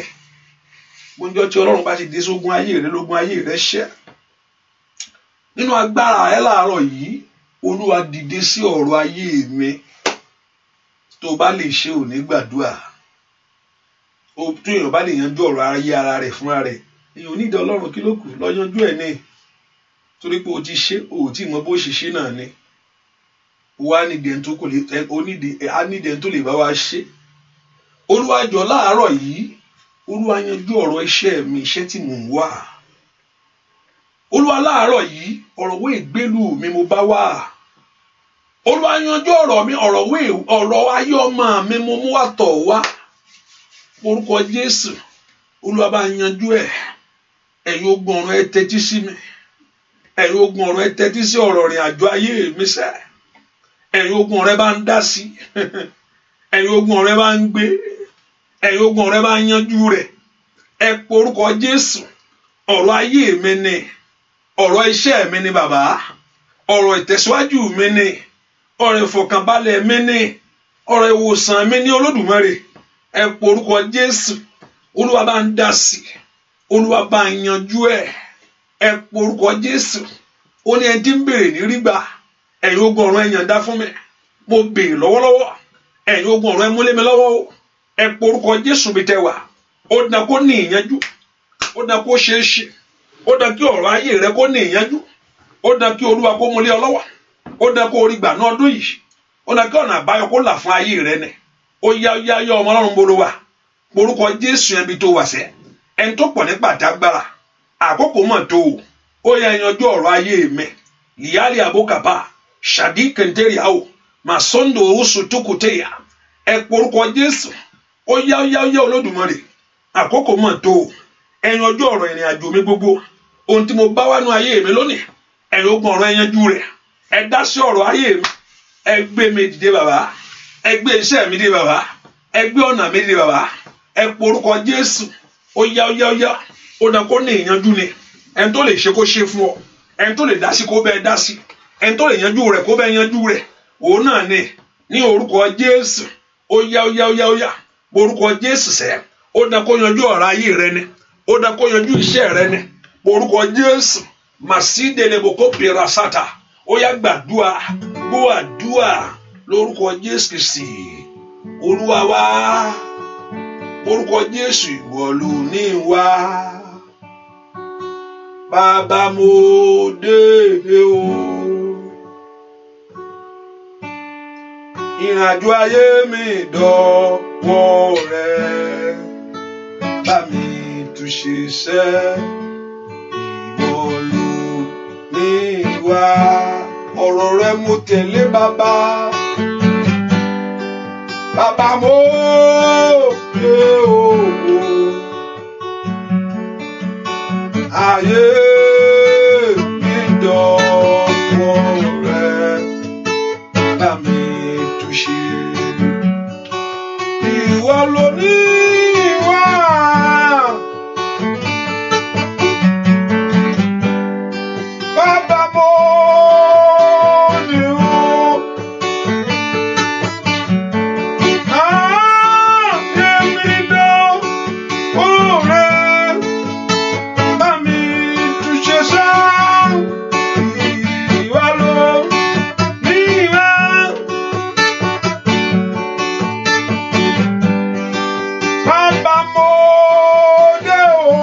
S1: Gbọ́njọ́ tí Ọlọ́run bá ti dé sógun ayé rẹ lógun ayé rẹ ṣẹ́. Nínú agbára rẹ láàárọ̀ yìí. Olúwa dìde sí ọ̀rọ̀ ayé mi. Tó bá lè ṣe òní gbàdúrà. Tó èèyàn bá lè yanjú ọ̀rọ̀ ayé ara rẹ̀ fúnra rẹ̀. Èèyàn onídìí Ọlọ́run kí ló kù lọ yanjú ẹ̀ ní. Torí pé o ti ṣe o tí mọ bó ṣe ṣe náà ni. Wá nídìí ẹni tó lè bá wa ṣe. Olúwa jọ̀ọ́ láàárọ̀ yìí. Olúwa yanjú ọ̀rọ̀ iṣẹ́ mi iṣẹ́ tí mò ń wá. Olúwa láàárọ̀ yìí ọ̀rọ̀ wé ìgbélú mi mo bá wá. Olúwa yanjú ọ̀rọ̀ mi ọ̀rọ̀ ayé ọmọ mi mo mú wá tọ̀ wá. Orúkọ Jésù. Olúwa bá yanjú ẹ̀. Ẹ̀yin ogun ọ̀run ẹ tẹ́tí sí mi. Ẹ̀yin ogun ọ̀run ẹ tẹ́tí sí ọ̀rọ̀ ìrìn àjò ayé mi sẹ́. Ẹ̀yin ogun ọ̀run ẹ bá ń dá sí. Ẹ̀yin ogun ọ̀run ẹ bá ń gbé. Ẹ̀yin ogun ọ̀run ẹ bá ń yanjú rẹ̀. Ẹ pọ orúkọ Jésù. Ọ̀rọ̀ ayé mi ni. Ọ̀rọ̀ iṣẹ́ mi ni bàbá. Ọ̀rọ̀ ìtẹ̀síwájú mi ni. Ọ̀rọ̀ ìfọ̀kànbalẹ̀ mi ni. Ọ̀rọ̀ ìwòsàn mi ni Olódùmarè. Ẹ pọ orúkọ Jésù. Olúwa bá ń dá sí. Olúwa bá ń yanjú ẹ̀. Ẹ pọ orúkọ Jésù. Ó ní ẹni tí ń béèrè ní rí gbà. Ẹ̀yin ogun ọ̀run ẹ yọ̀ǹda fún mi. Mo béèrè lọ́wọ́lọ́wọ́. Ẹ̀yin ogun ọ̀run ẹ múlé mi lọ́wọ́ o. Ẹ pọ orúkọ Jésù mi tẹ́ wà. Ó dá kó ní ìyanjú. Ó dá kó ṣeé ṣe. Ó dá kí ọ̀rọ̀ ayé rẹ kó ní ìyanjú. Ó dá kí Olúwa kó múlé ọ lọ́wọ́. Ó dá kó orí gbà náà ọdún yìí. Ó dá kí ọ̀nà àbáyọ kó là fún ayé rẹ ni. Ó yá ọmọ Ọlọ́run bolo wa. orúkọ Jésù yẹn bí tó wà sẹ́ ẹni tó pọ̀ nípa àdágbára àkókò mọ̀ tó ó yẹ yanjú ọ̀rọ̀ ayé mi lìyálì àbókàbá ṣàdí kẹntẹ́rì àwò màsọ́ndò oṣù tókùtẹ́yà ẹ porúkọ Jésù ó yá Olódùmarè àkókò mọ̀ tó ẹ yanjú ọ̀rọ̀ ìrìn àjò mi gbogbo ohun tí mo bá wá nú ayé mi lónìí ẹ ogun ọ̀rọ̀ ẹ yanjú rẹ̀ ẹ dá sí ọ̀rọ̀ ayé mi ẹ gbé mi dìde bàbá ẹ gbé iṣẹ́ mi dìde bàbá ẹ gbé ọ̀nà mi dìde bàbá ẹ porúkọ Jésù ó yá ó dá kó ní ìyanjú ni ẹni tó lè ṣe kó ṣe fún ọ ẹni tó lè dá sí kó bẹ́ẹ̀ dá sí ẹni tó lè yanjú rẹ̀ kó bẹ́ẹ̀ yanjú rẹ̀ òun náà ní orúkọ Jésù ó yá porúkọ Jésù sẹ́ ó dá kó yanjú ọ̀rọ̀ ayé rẹ ni ó dá kó yanjú iṣẹ́ rẹ ni porúkọ Jésù màsídẹ̀lẹ̀bọ̀kọ́ pèrasátà ó yá gbàdúà gbọ́ àdúà lórúkọ Jésù Kristi Olúwa wa orúkọ Jésù ìwọ ló ní wá bàbá mo dé o ìrìnàjò ayé mi dọ̀wọ́ rẹ bá mi túnṣe sẹ́ ìwọ ló ní wá ọ̀rọ̀ rẹ mo tẹ̀lé bàbá mo dé o ayé mi dọ̀wọ́ rẹ bá mi túnṣe ìwọ ló ní wá bàbá mo ní o ayé mi dọ̀wọ́ rẹ bá mi túnṣe sá ìwọ ló ní wá bàbá mo dé o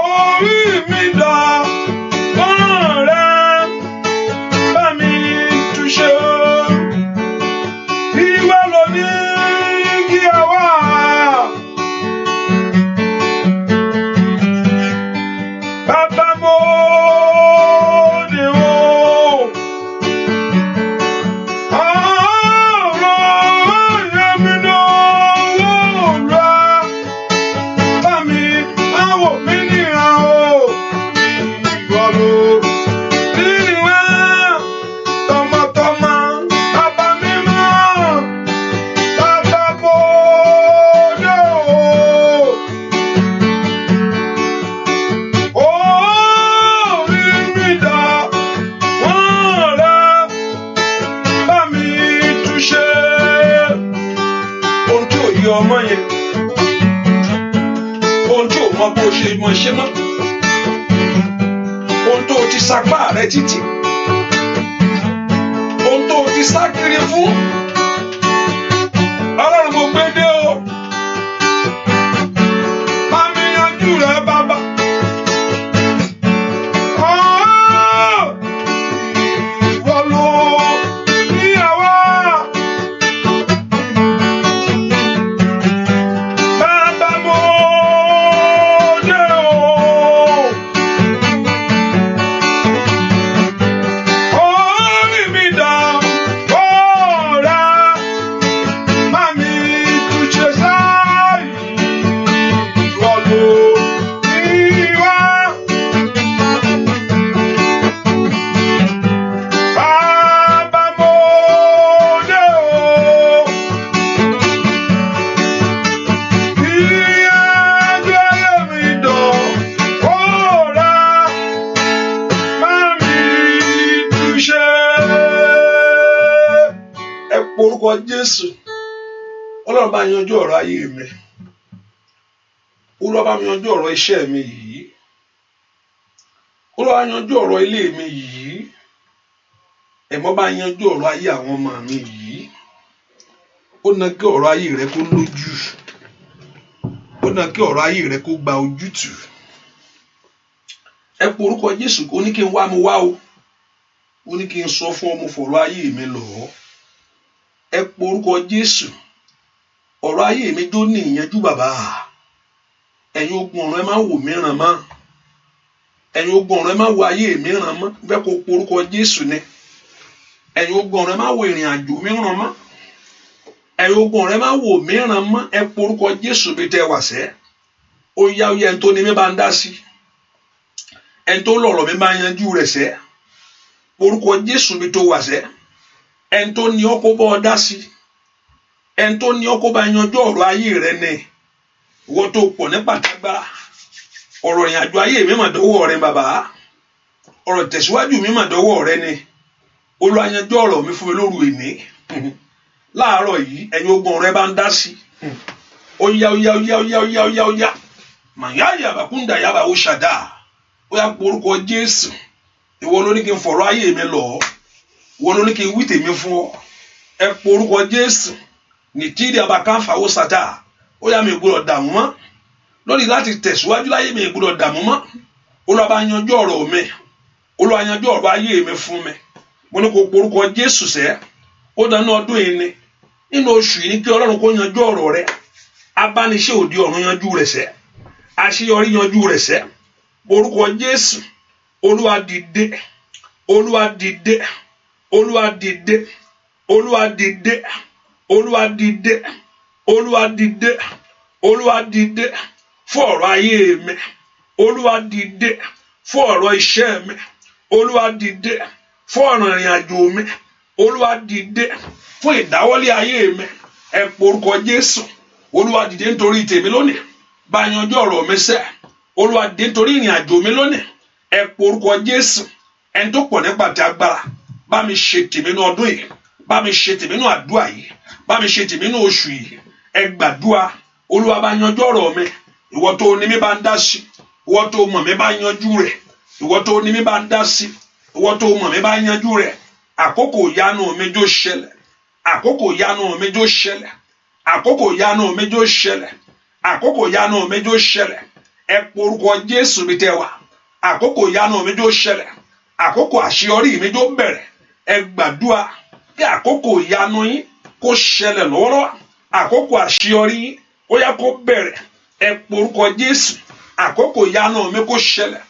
S1: orí mi dọ̀wọ́ rẹ bá mi túnṣe ìwọ ló ní kí a wá bàbá mo dé o ọ̀rọ̀ ayé mi dọ̀wọ́ rẹ bá mi àwọ̀ mi níran o ìwọ ló ní wá tọmọtọmọ bàbá mi mọ́ bàbá mo dé o orí mi dọ̀wọ́ rẹ bá mi túnṣe ohun tí ò yí ọmọ yẹn ohun tí ò mọ bó ṣe mọ ṣe mọ́ ohun tó ti sapá rẹ títí ohun tó ti sá kiri fún Ọlọ́run mo gbé dé o bá mi yanjú rẹ bàbá ìwọ ló ní àwa bàbá mo dé o orí mi dọ̀wọ́ rẹ bá mi túnṣe sá ìwọ ló ní wá bàbá mo dé o ìrìnàjò ayé mi dọ̀wọ́ rẹ bá mi túnṣe. Ẹ porúkọ Jésù Ọlọ́run bá yanjú ọ̀rọ̀ ayé mi Olúwa bá mi yanjú ọ̀rọ̀ iṣẹ́ mi yìí Olúwa yanjú ọ̀rọ̀ ilé mi yìí ẹ̀mọ́ bá yanjú ọ̀rọ̀ ayé àwọn ọmọ mi yìí ó ná kí ọ̀rọ̀ ayé rẹ kó lójú ó ná kí ọ̀rọ̀ ayé rẹ kó gba ojútùú ẹ porúkọ Jésù ó ní kí n wá mo wá o ó ní kí n sọ fún ọ mo fọ̀rọ̀ ayé mi lọ̀ ọ́ ẹ porúkọ Jésù. Ọ̀rọ̀ ayé mi jó ní ìyẹnjú bàbá. Ẹ̀yin ogun ọ̀run ẹ má wò mí ràn mọ́. Ẹ̀yin ogun ọ̀run ẹ má wo ayé mi ràn mọ́. Bẹ́ẹ̀ kó porúkọ Jésù ni. Ẹ̀yin ogun ọ̀run ẹ má wo ìrìn àjò mi ràn mọ́. Ẹ̀yin ogun ọ̀run ẹ má wò mí ràn mọ́. Ẹ porúkọ Jésù bí tẹ́ wà sẹ́. Ó yá ẹni tó ní mi bá ń dá sí. Ẹni tó lọ̀rọ̀ mi bá yanjú rẹ̀ sẹ́. Porúkọ Jésù bí tó wà sẹ́. Ẹni tó ní ọkọ bá ọ dá sí. Ẹni tó ní ọkọ bá yanjú ọ̀rọ̀ ayé rẹ ni. Ìwọ tó pọ̀ ní pàtàgbára. Ọ̀rọ̀ ìrìn àjò ayé mi mà dọ́wọ́ rẹ bàbá. Ọ̀rọ̀ tẹ̀síwájú mi mà dọ́wọ́ rẹ ni. Olúwa yanjú ọ̀rọ̀ mi fún mi lóru ìní. Láàárọ̀ yìí ẹ̀yin ogun rẹ bá ń dá sí. Ó yá. Màyá yàbá kúndà yàbá ó ṣàdá. Ó yá porúkọ Jésù. Ìwọ ló ní kí n fọ̀rọ̀ ayé mi lọ. Ìwọ ló ní kí n wí tèmi fún ọ. Ẹ porúkọ Jésù. Nìtírí àbákánfà ó ṣàdá. Ó yá mi gbọ́dọ̀ dààmú mọ́. Lórí láti tẹ̀síwájú láyé mi gbọ́dọ̀ dààmú mọ́. Olúwa bá yanjú ọ̀rọ̀ mi. Olúwa yanjú ọ̀rọ̀ ayé mi fún mi. Mo ní kó porúkọ Jésù sẹ́. Ó dáná ọdún yìí ni. Nínú oṣù yìí ni kí Ọlọ́run kó yanjú ọ̀rọ̀ rẹ. Abániṣe òdi ọ̀run yanjú rẹ̀ sẹ́. Àṣeyọrí yanjú rẹ̀ sẹ́. Porúkọ Jésù. Olúwa dìde. Olúwa dìde. Olúwa dìde. Olúwa dìde. Olúwa dìde. Olúwa dìde. Olúwa dìde fún ọ̀rọ̀ ayé mi. Olúwa dìde fún ọ̀rọ̀ iṣẹ́ mi. Olúwa dìde fún ọ̀rọ̀ ìrìn àjò mi. Olúwa dìde fún ìdáwọ́lé ayé mi. Ẹ porúkọ Jésù. Olúwa dìde nítorí tèmi lónìí. Bá yanjú ọ̀rọ̀ mi sẹ́. Olúwa dìde nítorí ìrìn àjò mi lónìí. Ẹ porúkọ Jésù. Ẹni tó pọ̀ nípa ti agbára. Bá mi ṣe tèmi ní ọdún yìí. Bá mi ṣe tèmi ní àdúrà yìí. Bá mi ṣe tèmi ní oṣù yìí. Ẹ gbàdúrà. Olúwa bá yanjú ọ̀rọ̀ mi. Ìwọ tó ní mi bá ń dá sí. Ìwọ tó mọ̀ mi bá yanjú rẹ̀. Ìwọ tó ní mi bá ń dá sí. Ìwọ tó mọ̀ mi bá yanjú rẹ̀. Àkókò ìyanu mi jó ṣẹlẹ̀. Àkókò ìyanu mi jó ṣẹlẹ̀. Àkókò ìyanu mi jó ṣẹlẹ̀. Àkókò ìyanu mi jó ṣẹlẹ̀. Ẹ porúkọ Jésù mi tẹ́ wà. Àkókò ìyanu mi jó ṣẹlẹ̀. Àkókò àṣeyọrí mi jó bẹ̀rẹ̀. Ẹ gbàdúrà kí àkókò ìyanu yín kó ṣẹlẹ̀ lọ́wọ́lọ́wọ́. Àkókò àṣeyọrí yín ó yá kó bẹ̀rẹ̀. Ẹ porúkọ Jésù. Àkókò ìyanu mi kó ṣẹlẹ̀.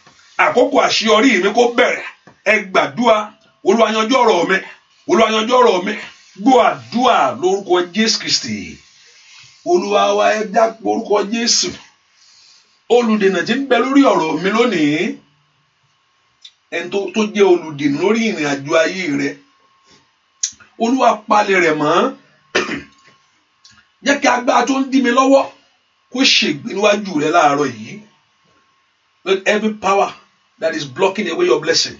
S1: Àkókò àṣeyọrí mi kó bẹ̀rẹ̀. Ẹ gbàdúrà. Olúwa yanjú ọ̀rọ̀ mi. Olúwa yanjú ọ̀rọ̀ mi. Gbọ́ àdúrà lórúkọ Jésù Kristi. Olúwa wa ẹ dá porúkọ Jésù. Olùdènà tí ń bẹ lórí ọ̀rọ̀ mi lónìí. Ẹni tó jẹ́ olùdènà lórí ìrìn àjò ayé rẹ. Olúwa palẹ̀ rẹ̀ mọ́. Jẹ́ kí agbára tó ń dí mi lọ́wọ́ kó ṣègbé níwájú rẹ láàárọ̀ yìí. Let every power that is blocking away your blessing.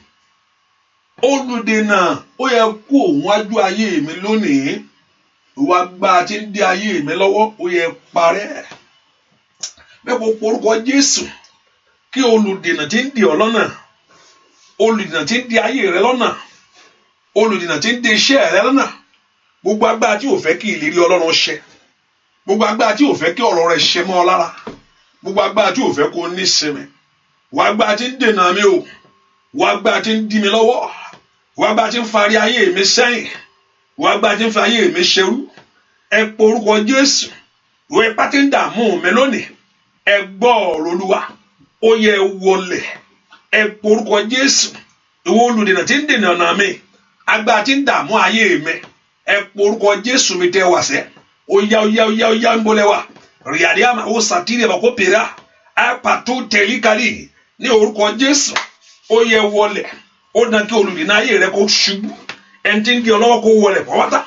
S1: Olùdènà ó yẹ kó wájú ayé mi lónìí. Ìwà agbára tí ń dí ayé mi lọ́wọ́ ó yẹ parẹ́. Bẹ́ẹ̀ kó porúkọ Jésù kí olùdènà tí ń dí ọ lọ́nà. Olùdènà tí ń dí ayé rẹ lọ́nà. Olùdènà tí ń dí iṣẹ́ rẹ lọ́nà. Gbogbo agbára tí ò fẹ́ kí ìlérí Ọlọ́run ṣẹ. Gbogbo agbára tí ò fẹ́ kí ọ̀rọ̀ rẹ̀ ṣẹ mọ́ ọ lára. Gbogbo agbára tí ò fẹ́ kó ní sinmi. Wà agbára tí ń dènà mi o. Wà agbára tí ń dí mi lọ́wọ́. Wà agbára tí ń farí ayé mi sẹ́yìn. Wà agbára tí ń fa ayé mi ṣerú. Ẹ porúkọ Jésù. Ìwọ ipá tí ń dààmú mi lónìí. Ẹ gbọ́ ọ̀rọ̀ Olúwa. Ó yẹ wọlẹ̀. Ẹ porúkọ Jésù. Ìwọ olùdènà tí ń dènà ọ̀nà mi. Agbára tí ń dààmú ayé mi. Ẹ porúkọ Jésù mi tẹ́ wà sẹ́. Ó yá ń bolẹ̀ wá. Rìàdí àmà ó sàtìrì ẹ̀bà kó pèrè à. Àpàtó tẹ̀lé kárí. Ní orúkọ Jésù. Ó yẹ wọlẹ̀. Ó dán kí olùdènà ayé rẹ kó ṣubú. Ẹni tí ń di ọlọ́wọ́ kó wọlẹ̀ pọ́wátá.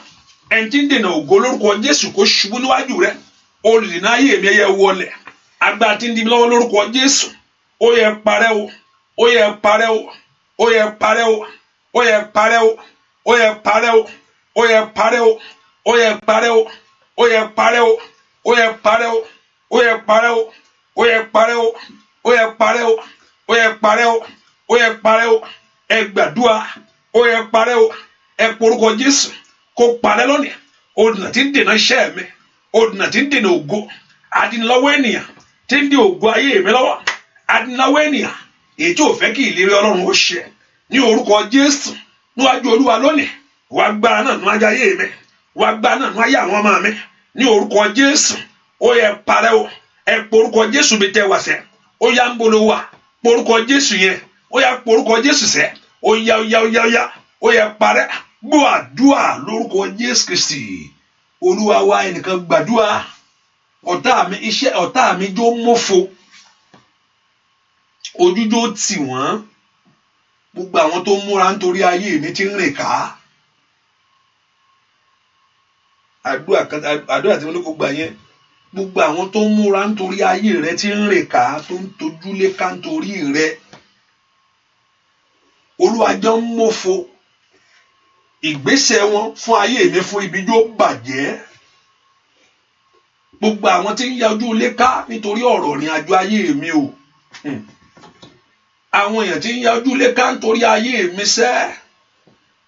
S1: Ẹni tí ń dènà ògo lórúkọ Jésù kó ṣubú níwájú rẹ. Olùdènà ayé mi yẹ wọlẹ̀. Agbára tí ń di mi lọ́wọ́ lórúkọ Jésù. Ó yẹ parẹ́ o. Ó yẹ parẹ́ o. Ó yẹ parẹ́ o. Ó yẹ parẹ́ o. Ó yẹ parẹ́ o. Ó yẹ parẹ́ o. Ó yẹ parẹ́ o. Ó yẹ parẹ́ o. Ó yẹ parẹ́ o. Ó yẹ parẹ́ o. Ó yẹ parẹ́ o. Ó yẹ parẹ́ o. Ó yẹ parẹ́ o. Ó yẹ parẹ́ o. Ẹ gbàdúrà. Ó yẹ parẹ́ o. Ẹ porúkọ Jésù kó parẹ́ lónìí. Olùdènà tí ń dènà iṣẹ́ mi. Olùdènà tí ń dènà ògo. Adínlọ́wọ́ ènìyàn tí ń di ògo ayé mi lọ́wọ́. Adínlọ́wọ́ ènìyàn èyí tí ò fẹ́ kí ìlérí Ọlọ́run ó ṣẹ. Ní orúkọ Jésù níwájú Olúwa lónìí. Wà agbára náà níwájú ayé mi. wá gba náà nú ayé àwọn ọmọ mi ní orúkọ Jésù ó yẹ parẹ́ o ẹ porúkọ Jésù bí tẹ́ wá sẹ́ ó yá ń bolo wà porúkọ Jésù yẹn ó yá porúkọ Jésù sẹ́ ó yá ó yẹ parẹ́ gbọ́ àdúrà lórúkọ Jésù Kristi Olúwa wa ẹnìkan gbàdúrà ọ̀tá mi jó mọ́fo ojújó tì wọ́n gbogbo àwọn tó múra nítorí ayé mi ti ń rìn ká àdúrà tí mo ní kó gbà yẹn gbogbo àwọn tó múra nítorí ayé rẹ ti ń rìn ká tó ń tojúlé ká nítorí rẹ Olúwa jọ ń mọ́fo ìgbésẹ̀ wọn fún ayé mi fún ibi jó bàjẹ́ gbogbo àwọn tí ń yájú lé ká nítorí ọ̀rọ̀ ìrìn àjò ayé mi o àwọn èèyàn tí ń yájú lé ká nítorí ayé mi sẹ́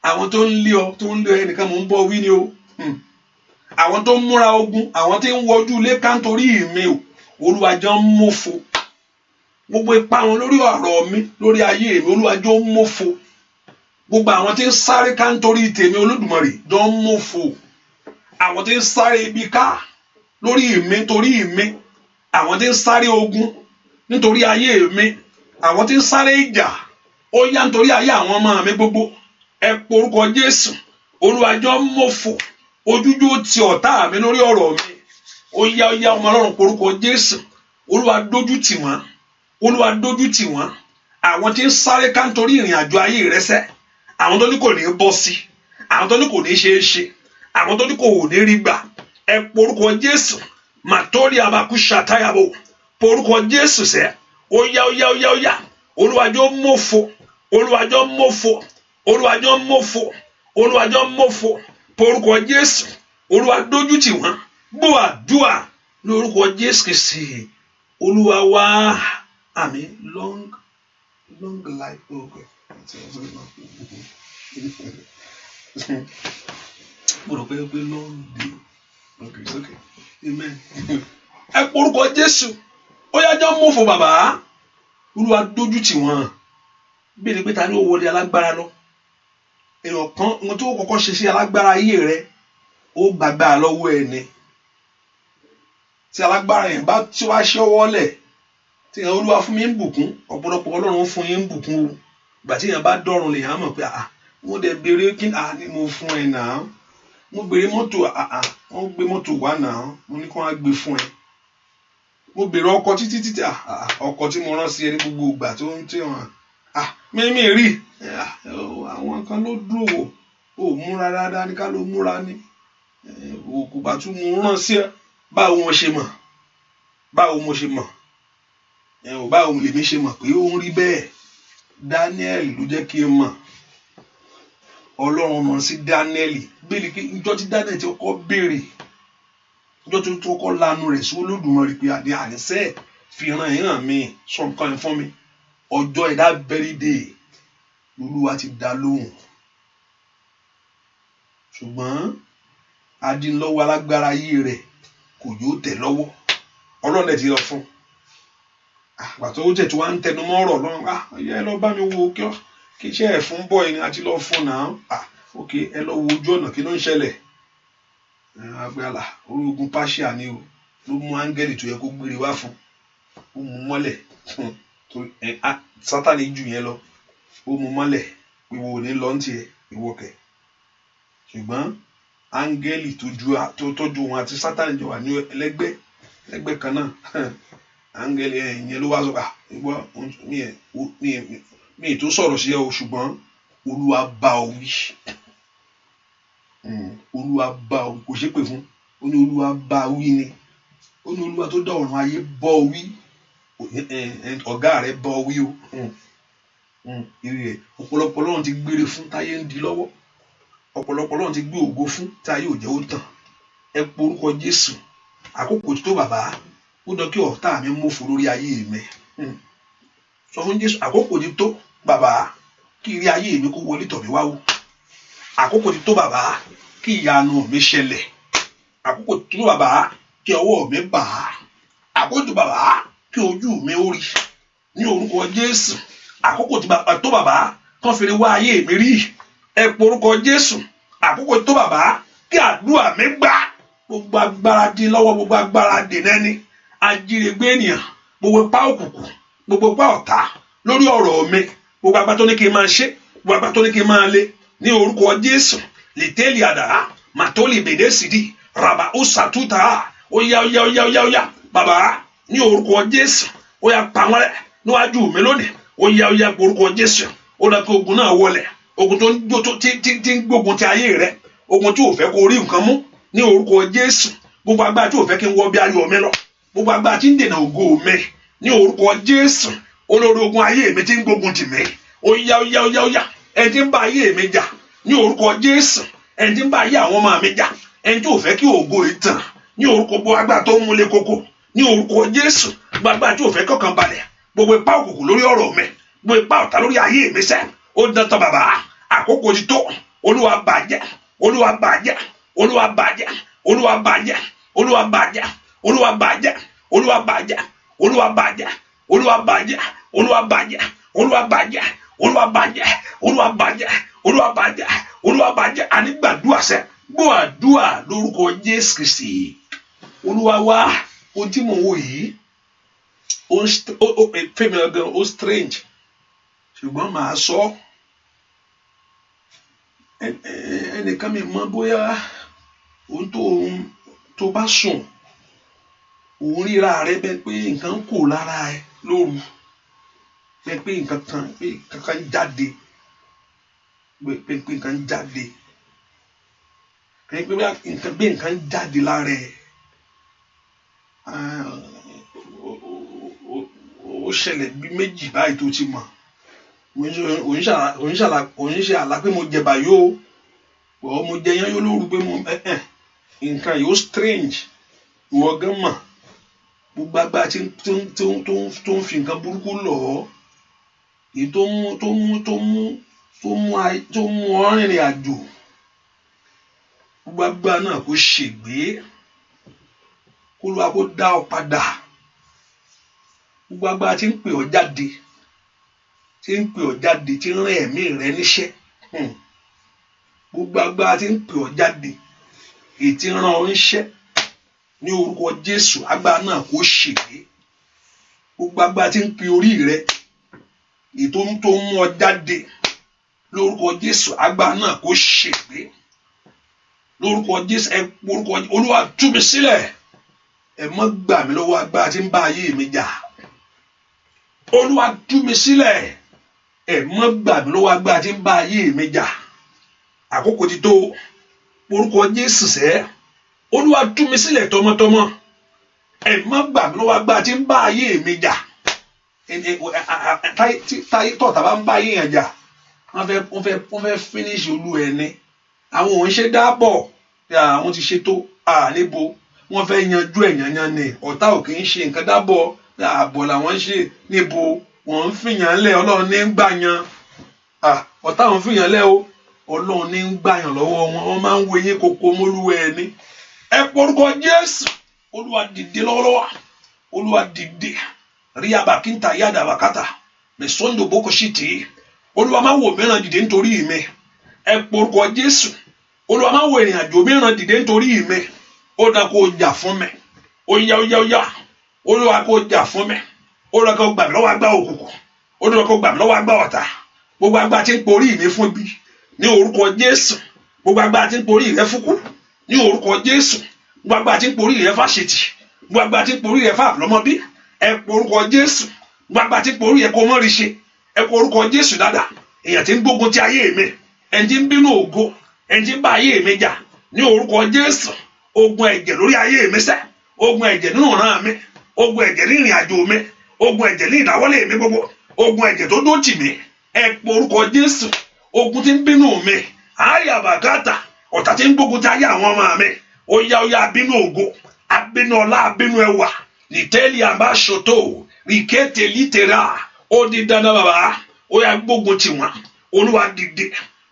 S1: àwọn tó ń lé ẹnìkan mò ń bọ̀ wí ni o àwọn tó ń múra ogun àwọn tí ń wọjú lé ká nítorí mi o Olúwa jọ̀ọ́ ń mọ́fo gbogbo ipá wọn lórí ọ̀rọ̀ mi lórí ayé mi Olúwa jọ̀ọ́ ń mọ́fo gbogbo àwọn tí ń sáré ká nítorí tèmi Olódùmarè jọ̀ọ́ ń mọ́fo àwọn tí ń sáré ibi ká lórí mi torí mi àwọn tí ń sáré ogun nítorí ayé mi àwọn tí ń sáré ìjà ó yá nítorí ayé àwọn ọmọ mi gbogbo ẹ porúkọ Jésù Olúwa jọ̀ọ́ ń mọ́fo ojújú ti ọ̀tá mi lórí ọ̀rọ̀ mi ó yá ọmọ Ọlọ́run porúkọ Jésù Olúwa dójú tì wọ́n Olúwa dójú tì wọ́n àwọn tí ń sáré ká nítorí ìrìn àjò ayé rẹ sẹ́ àwọn tó ní kò ní bọ́ sí àwọn tó ní kò ní ṣeé ṣe àwọn tó ní kò ní rí gbà ẹ porúkọ Jésù màtórí abaku ṣàtàyàbò porúkọ Jésù sẹ́ ó yá Olúwa jọ̀ọ́ mọ́fo Olúwa jọ̀ọ́ mọ́fo Olúwa jọ̀ọ́ mọ́fo Olúwa jọ̀ọ́ mọ́fo porúkọ Jésù Olúwa dójú tì wọ́n gbọ́ àdúà lórúkọ Jésù Kristi Olúwa wá àmín long life okay mo rò pé long day okay it's okay amen ẹ porúkọ Jésù ó yá jọ̀ọ́ mọ́fo bàbá Olúwa dójú tì wọ́n bí ẹni pé ta ni ó wọlé alágbára lọ èèyàn kan ohun tó kọ́kọ́ ṣe sí alágbára ayé rẹ ó gbàgbà lọ́wọ́ ẹni tí alágbára yẹn bá tí wàá ṣe ọwọ́ lẹ̀ tí èèyàn Olúwa fún mi ń bùkún ọ̀pọ̀lọpọ̀ Ọlọ́run fún yín ń bùkún o ìgbà tí èèyàn bá dọ̀run lè yàn mọ̀ pé mo dẹ̀ béèrè kí ni mo fún ẹ náà mo béèrè mọ́tò wọ́n gbé mọ́tò wá náà mo ní kí wọ́n á gbé fún ẹ mo béèrè ọkọ̀ títí ọkọ̀ tí mo rán sí ẹ ní gbogbo ìgbà tó ń tí wọn mímí rí àwọn kan ló dúró ò múra dáadáa ní ká ló múra ní òkú bá tún mú rán sí ẹ báwo mo ṣe mọ̀ báwo lèmi ṣe mọ̀ pé ó ń rí bẹ́ẹ̀ Daniel ló jẹ́ kí n mọ̀ Ọlọ́run mọ̀ sí Daniel bíi kí ìjọ tí Daniel ti kọ́kọ́ béèrè ìjọ tó kọ́kọ́ lanu rẹ̀ sí Olódùmarè pé àníṣe fi hàn mí sọ nǹkan ẹ̀ fún mi ọjọ́ ẹ̀dá very day Olúwa ti dá lóhùn ṣùgbọ́n adínlọ́wọ́ alágbára ayé rẹ̀ kò yóò tẹ̀ lọ́wọ́ Ọlọ́run ẹ̀ ti lọ fún àpàtó ó jẹ́ tí wọ́n á ń tẹnu mọ́ ọ̀rọ̀ lọ́rùn ẹ lọ bá mi wo kí iṣẹ́ ẹ̀ fún bọ́ ẹni àti lọ fún náà ok ẹ lọ wo ojú ọ̀nà kí ló ń ṣẹlẹ̀ agbára orí ogun pàṣẹ ni o ló mú áńgẹ́lì tó yẹ kó gbére wá fún ó mú mọ́lẹ̀ Sátánì jù yẹn lọ ó mú mọ́lẹ̀ ìwọ ò ní lọ ń tiẹ̀ ìwọ kẹ̀ ṣùgbọ́n áńgẹ́lì tó tọ́jú wọn àti Sátánì jọ wà ní ẹlẹ́gbẹ́ kan náà áńgẹ́lì yẹn ló wá sọ ìwọ mi tó sọ̀rọ̀ sí ẹ o ṣùgbọ́n Olúwa bá ọ wí Olúwa bá ọ kò ṣépè fún ó ní Olúwa bá ọ wí ni ó ní Olúwa tó dá ọ̀run ayé bá ọ wí ọ̀gá rẹ̀ bá ọ wí o ọ̀pọ̀lọpọ̀ Ọlọ́run ti gbére fún táyé ń di lọ́wọ́ ọ̀pọ̀lọpọ̀ Ọlọ́run ti gbé ògo fún táyé ò jẹ́ ó tàn ẹ porúkọ Jésù àkókò tó bàbá ó dán kí ọ̀tá mi mọ́fò lórí ayé mi sọ fún Jésù àkókò ti tó bàbá kí ire ayé mi kó wọlé tọ̀ mí wá o àkókò ti tó bàbá kí ìyanu mi ṣẹlẹ̀ àkókò ti tó bàbá kí ọwọ́ mi bà á àkókò ti tó bàbá kí ojú mi ó rí ní orúkọ Jésù àkókò ti tó bàbá kán fi wá ayé mi rí ẹ porúkọ Jésù àkókò ti tó bàbá kí àdúrà mi gbà. Gbogbo agbára dín lọ́wọ́, gbogbo agbára dènà ẹni, ajínigbé ènìyàn, gbogbo ipá òkùnkùn, gbogbo ipá ọ̀tá lórí ọ̀rọ̀ mi, gbogbo agbára tó ní kí n máa ṣe, gbogbo agbára tó ní kí n máa lé, ní orúkọ Jésù. Lìtẹ́lì àdàrà màtólì bèdè sídì ràbà ó sàtúntà ó yá bàbá ní orúkọ Jésù. Ó yá pa wọ́n rẹ́ níwájú mi lónìí. Ó yá orúkọ Jésù. Ó dá kí ogun náà wọlẹ̀, ogun tó ń gbógun ti ayé rẹ, ogun tí ò fẹ́ kó rí nǹkan mú ní orúkọ Jésù. Gbogbo agbára tí ò fẹ́ kí n wọ bí ayọ̀ mi lọ, gbogbo agbára tí ń dènà ògo mi ní orúkọ Jésù. Olórí ogun ayé mi tí ń gbógun tì mí, ó yá ẹni tí ń bá ayé mi jà ní orúkọ Jésù, ẹni tí ń bá ayé àwọn ọmọ mi jà, ẹni tí ò fẹ́ kí ògo ìtàn ní orúkọ, gbogbo agbára tó ń múlé koko ní orúkọ Jésù. Gbogbo agbára tí ò fẹ́ kọkàn balẹ̀, gbogbo ipá òkùnkùn lórí ọ̀rọ̀ mi, gbogbo ipá ọ̀tá lórí ayé mi sẹ́, ó dán tán bàbá. Àkókò ti tó. Olúwa bàjẹ́, Olúwa bàjẹ́, Olúwa bàjẹ́, Olúwa bàjẹ́, Olúwa bàjẹ́, Olúwa bàjẹ́, Olúwa bàjẹ́, Olúwa bàjẹ́, Olúwa bàjẹ́, Olúwa bàjẹ́, Olúwa bàjẹ́, Olúwa bàjẹ́, Olúwa bàjẹ́, Olúwa bàjẹ́, Olúwa bàjẹ́. Àní gbàdúrà sẹ́, gbọ́ àdúrà lórúkọ Jésù Kristi. Olúwa wá, ohun tí mò ń wò yìí ó fẹ́mi ọgàn, ó strange, ṣùgbọ́n màá sọ. Ẹnìkan mi mọ̀ bóyá ohun tó bá sùn, òun ríra rẹ bẹ́ẹ̀ pé nǹkan kò lára ẹ lóru, bẹ́ẹ̀ pé nǹkan kan jáde, pé nǹkan jáde, pé nǹkan jáde lára ẹ. Ó ṣẹlẹ̀ bí méjì báyìí tó ti mọ̀. Òun ṣe àlá pé mo jẹ̀bà yó, mo jẹ yán yó lóru pé nǹkan yóò strange. Ìwọ gan mọ̀, gbogbo agbára tí ń fi nǹkan burúkú lọ̀ ọ́, èyí tó mú ọ rìnrìn àjò, gbogbo agbára náà kó ṣègbé, kó Olúwa kó dá ọ padà. Gbogbo agbára tí ń pè ọ́ jáde, tí ń rán ẹ̀mí rẹ níṣẹ́, gbogbo agbára tí ń pè ọ́ jáde, èyí tí ń rán ọ níṣẹ́ ní orúkọ Jésù, agbára náà kó ṣègbé. Gbogbo agbára tí ń pè orí rẹ, èyí tó mú ọ jáde lórúkọ Jésù, agbára náà kó ṣègbé lórúkọ Jésù. Olúwa tú mi sílẹ̀, ẹ má gbà mí lọ́wọ́ agbára tí ń bá ayé mi jà. Olúwa tú mi sílẹ̀, ẹ má gbà mí lọ́wọ́ agbára tí ń bá ayé mi jà. Àkókò ti tó. Orúkọ Jésù sẹ́, Olúwa tú mi sílẹ̀ tọmọtọmọ, ẹ má gbà mí lọ́wọ́ agbára tí ń bá ayé mi jà. Tọ́ta bá ń bá ayé yẹn jà, wọ́n fẹ́ finish olú ẹni. Àwọn òun ṣe dábọ̀, àwọn ti ṣe tó níbo, wọ́n fẹ́ yanjú ẹ̀yàn ni. Ọ̀tá ò kì í ṣe nǹkan dábọ̀, ààbọ̀ làwọn ń ṣe níbo. Wọ́n ń fìyàn lẹ̀, Ọlọ́run ní ń gbà yan. Ọ̀tá wọn fìyàn lẹ̀ o, Ọlọ́run ní ń gbà yan lọ́wọ́ wọn. Wọ́n máa ń wo eyín koko mólúwa ẹni. Ẹ porúkọ Jésù. Olúwa dìde lọ́wọ́lọ́wọ́, Olúwa dìde. Rí abakínta yáda wákàtà mẹsọ́ndò bókò sí tì í. Olúwa máa wò mìíràn dìde nítorí mi. Ẹ porúkọ Jésù. Olúwa máa wò ìrìn àjò mìíràn dìde nítorí mi. Ó dá kó jà fún mi. Ó yá. Olúwa kó jà fún mi. Olúwa kó gbà mí lọ́wọ́ agbá òkùnkùn. Olúwa kó gbà mí lọ́wọ́ agbá ọ̀tá. Gbogbo agbá tí ń porí mi fún bí, ní orúkọ Jésù. Gbogbo agbá tí ń porí rẹ fúkú, ní orúkọ Jésù. Gbogbo agbá tí ń porí rẹ fàṣetì, gbogbo agbá tí ń porí rẹ fàlọ́mọbí, ẹ porúkọ Jésù. Gbogbo agbá tí ń porí rẹ kó mọ́ rí ṣe, ẹ porúkọ Jésù dáadáa. Èèyàn tí ń gbógun ti ayé mi, ẹni tí ń bínú ògo, ẹni tí ń bá ayé mi jà, ní orúkọ Jésù. Ogun ẹ̀jẹ̀ lórí ayé mi sẹ́, ogun ẹ̀jẹ̀ nínú ọ̀ràn mi, ogun ẹ̀jẹ̀ ní ìrìn àjò mi, ogun ẹ̀jẹ̀ ní ìdáwọ́lé mi gbogbo, ogun ẹ̀jẹ̀ tó dó tì mí, ẹ porúkọ Jésù. Ogun tí ń bínú mi, àyàbàgàtà, ọ̀tá tí ń gbógun ti ayé àwọn ọmọ mi, ó yá abínú ògo, abínú ọlá, abínú ẹwà, nìtẹ́lì àbá ṣòtò, rìkẹ́tì lítẹ̀rà, ó di dandan bàbá, ó yá gbógun tì wọ́n. Olúwa dìde,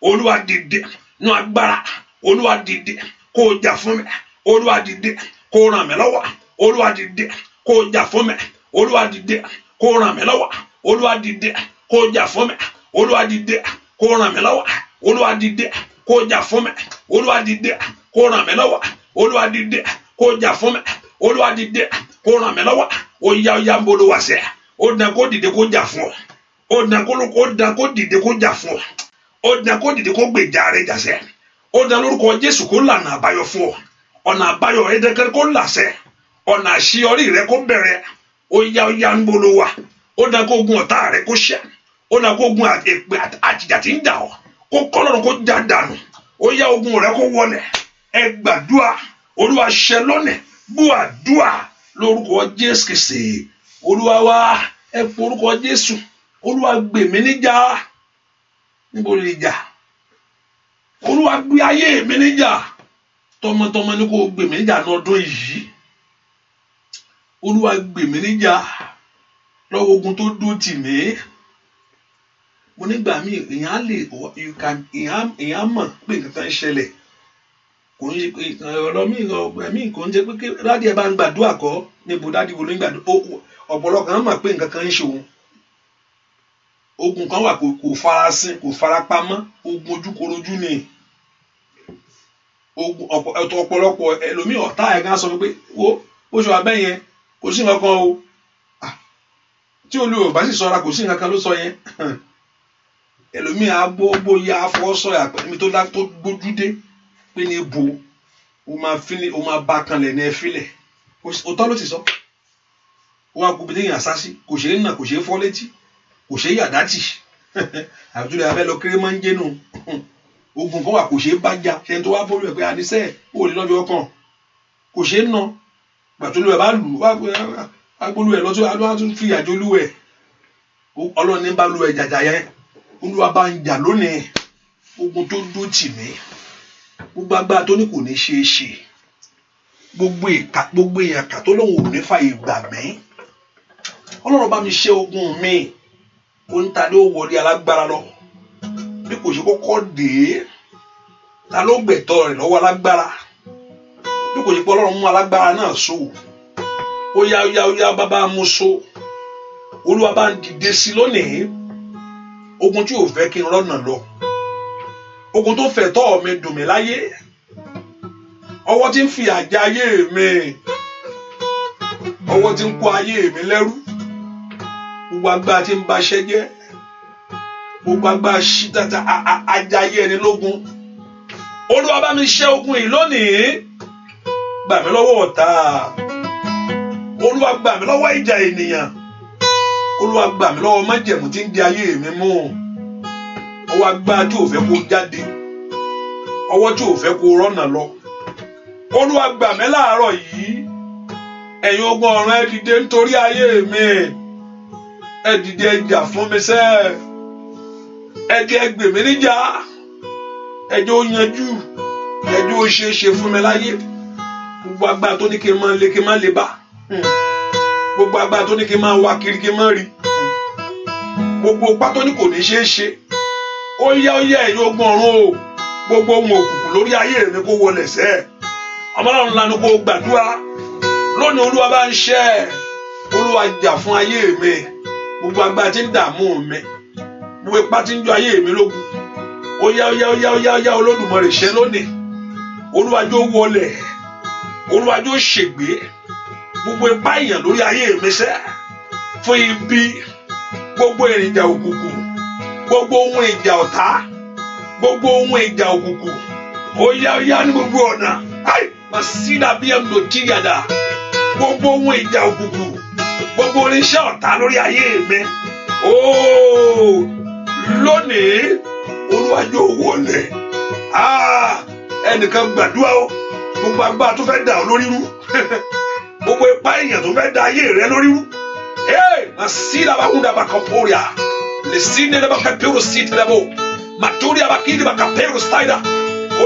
S1: Olúwa dìde nú agbára, Olúwa dìde kó jà fún mi. Olúwa dìde kó ràn mí lọ́wọ́. Olúwa dìde kó jà fún mi. Olúwa dìde kó ràn mí lọ́wọ́. Olúwa dìde kó jà fún mi. Olúwa dìde kó ràn mí lọ́wọ́. Olúwa dìde kó jà fún mi. Olúwa dìde kó ràn mí lọ́wọ́. Olúwa dìde kó jà fún mi. Olúwa dìde kó ràn mí lọ́wọ́. Ó yá ń bolo wá sẹ́. Ó dàn kó dìde kó jà fún ọ. Ó dàn kó dìde kó jà fún ọ. Ó dàn kó dìde kó gbèjà rẹ̀ jà sẹ́. Ó dàn lórúkọ Jésù kó lànà àbáyọ fún ọ. Ọ̀nà àbáyọ ẹ̀dẹ́kẹ́ kó là sẹ́. Ọ̀nà àṣeyọrí rẹ kó bẹ̀rẹ̀. Ó yá ń bolo wá. Ó dàn kó gun ọ̀tá rẹ kó ṣẹ́. Ó dàn kó gun èpè àtìjà tí ń jà ọ́ kó kọ́lọ́run kó já dànù. Ó yá ogun rẹ kó wọlẹ̀. Ẹ gbàdúrà. Olúwa ṣẹ lónìí. Bú àdúrà lórúkọ Jésù Kristi. Olúwa wá ẹ porúkọ Jésù. Olúwa gbè mí níjà. Níbo lè jà? Olúwa gbé ayé mi níjà. Tọmọtọmọ ní kó gbè mí níjà lọ́dún yìí. Olúwa gbè mí níjà lọ́wọ́ ogun tó dó tì mí. Mo nígbà míì èèyàn mọ̀ pé nǹkan kan ń ṣẹlẹ̀. Kò ń ṣe pé ọ̀rọ̀ míì kò ń jẹ́ pé dádì ẹ bá ń gbàdúrà kọ́ níbo dádì wo ló ń gbàdúrà. Ọ̀pọ̀lọpọ̀ kan mọ̀ pé nǹkan kan ń ṣe òun. Ogun kan wà kò farasin kò farapamọ́. Ogun ojúkorojú ni. Ogun ọ̀pọ̀lọpọ̀ ẹlòmíì ọ̀tá ẹ̀ gan sọ pé wo oṣù abẹ́ yẹn kò sí nǹkan kan o. Tí Olúwa bá sì sọ́ra kò sí nǹkan kan ló sọ yẹn. Ẹlòmíì agbóyá afọ́sọ̀yà pẹ̀lú tó gbójúdé pé ní bo o máa bá kanlẹ̀ ní ẹfílẹ̀. Òótọ́ ló ti sọ. Wọ́n á gbóbi téèyàn sásí kò ṣeé nà kò ṣeé fọ́ létí kò ṣeé yàdátì. Àbújá abẹ́ lọ kéré máa ń jẹ́ nù. Ogun kan wà kò ṣeé bájà ṣe tó wá bólú ẹ̀ pé àdìsẹ́ ò lè lọ́jọ́ kan kò ṣeé nà gbàtólú ẹ̀ bá lù agbólú ẹ̀ lọ́tún adúlá fi àjọlú ẹ̀. Ọlọ́run ní bá lu ẹ̀ jàjà yẹn. Olúwa bá ń jà lónìí. Ogun tó dó tì mí. Gbogbo agbára tó ní kò ní ṣeé ṣe. Gbogbo èèyàn kà tó lóun ò ní fàyè gbà mí. Ọlọ́run bá mi ṣe ogun mi. Ó ń ta ní ó wọlé alágbára lọ. Bí kò ṣe kọ́kọ́ dé. Ta ló gbẹ̀tọ́ rẹ̀ lọ́wọ́ alágbára. Bí kò ṣe pé Ọlọ́run mú alágbára náà so. Ó yá bàbá mú so. Olúwa bá ń dìde sí lónìí. Ogun tí ò fẹ́ kí n rọ́nà lọ. Ogun tó fẹ́ tọ́ mi dùn mí láyé. Ọwọ́ tí ń fi àjà ayé mi. Ọwọ́ tí ń kó ayé mi lẹ́rú. Gbogbo agbára tí ń ba iṣẹ́ jẹ́. Gbogbo agbára ṣítàtà àjà ayé ẹni lógun. Olúwa bá mi ṣẹ́ ogun yìí lónìí. Gbà mí lọ́wọ́ ọ̀tá. Olúwa gbà mí lọ́wọ́ ìjà ènìyàn. Olúwa gbà mí lọ́wọ́ májẹ̀mú tí ń di ayé mi mú. Ọwọ́ agbára tí ò fẹ́ kó jáde. Ọwọ́ tí ò fẹ́ kó rọ́nà lọ. Olúwa gbà mí láàárọ̀ yìí. Ẹ̀yin ogun ọ̀run ẹ dìde nítorí ayé mi. Ẹ dìde ẹ jà fún mi sẹ́. Ẹ jẹ́ ẹ gbè mí níjà. Ẹ jẹ́ ó yanjú. Ẹ jẹ́ ó ṣeé ṣe fún mi láyé. Gbogbo agbára tó ní kí n máa lé kí n máa lè bá. Gbogbo agbára tó ní kí n máa wá kiri kí n máa rí. Gbogbo ipá tó ní kò ní ṣeé ṣe. Ó yá ẹ̀yin ogun ọ̀run o. Gbogbo ohun òkùnkùn lórí ayé mi kó wọlẹ̀ sẹ́. Ọlọ́run lanu kó gbàdúrà. Lónìí Olúwa bá ń ṣẹ́. Olúwa jà fún ayé mi. Gbogbo agbára tí ń dààmú mi. Gbogbo ipá tí ń jọ ayé mi lógun. Ó yá Olódùmarè ṣẹ́ lónìí. Olúwa jọ̀ọ́ wọlẹ̀. Olúwa jọ̀ọ́ ṣègbé. Gbogbo ipá èèyàn lórí ayé mi sẹ́. Fún ibi. Gbogbo èrìjà òkùnkùn. Gbogbo ohun ìjà ọ̀tá. Gbogbo ohun ìjà òkùnkùn. Ó yá ní gbogbo ọ̀nà. Masida bí ẹ̀mdò tíyàdá. Gbogbo ohun ìjà òkùnkùn. Gbogbo oníṣẹ́ ọ̀tá lórí ayé mi. Lónìí Olúwa jọ̀ọ́ wọlẹ̀. Ẹnìkan gbàdúrà o. Gbogbo agbára tó fẹ́ dà ọ́ lórí rú. Gbogbo ipá èèyàn tó fẹ́ dà ayé rẹ lórí rú. Masida bakunda bakaporia. Lesine de bakapero sit lebo. Maturia bakidi bakapero staida. Ó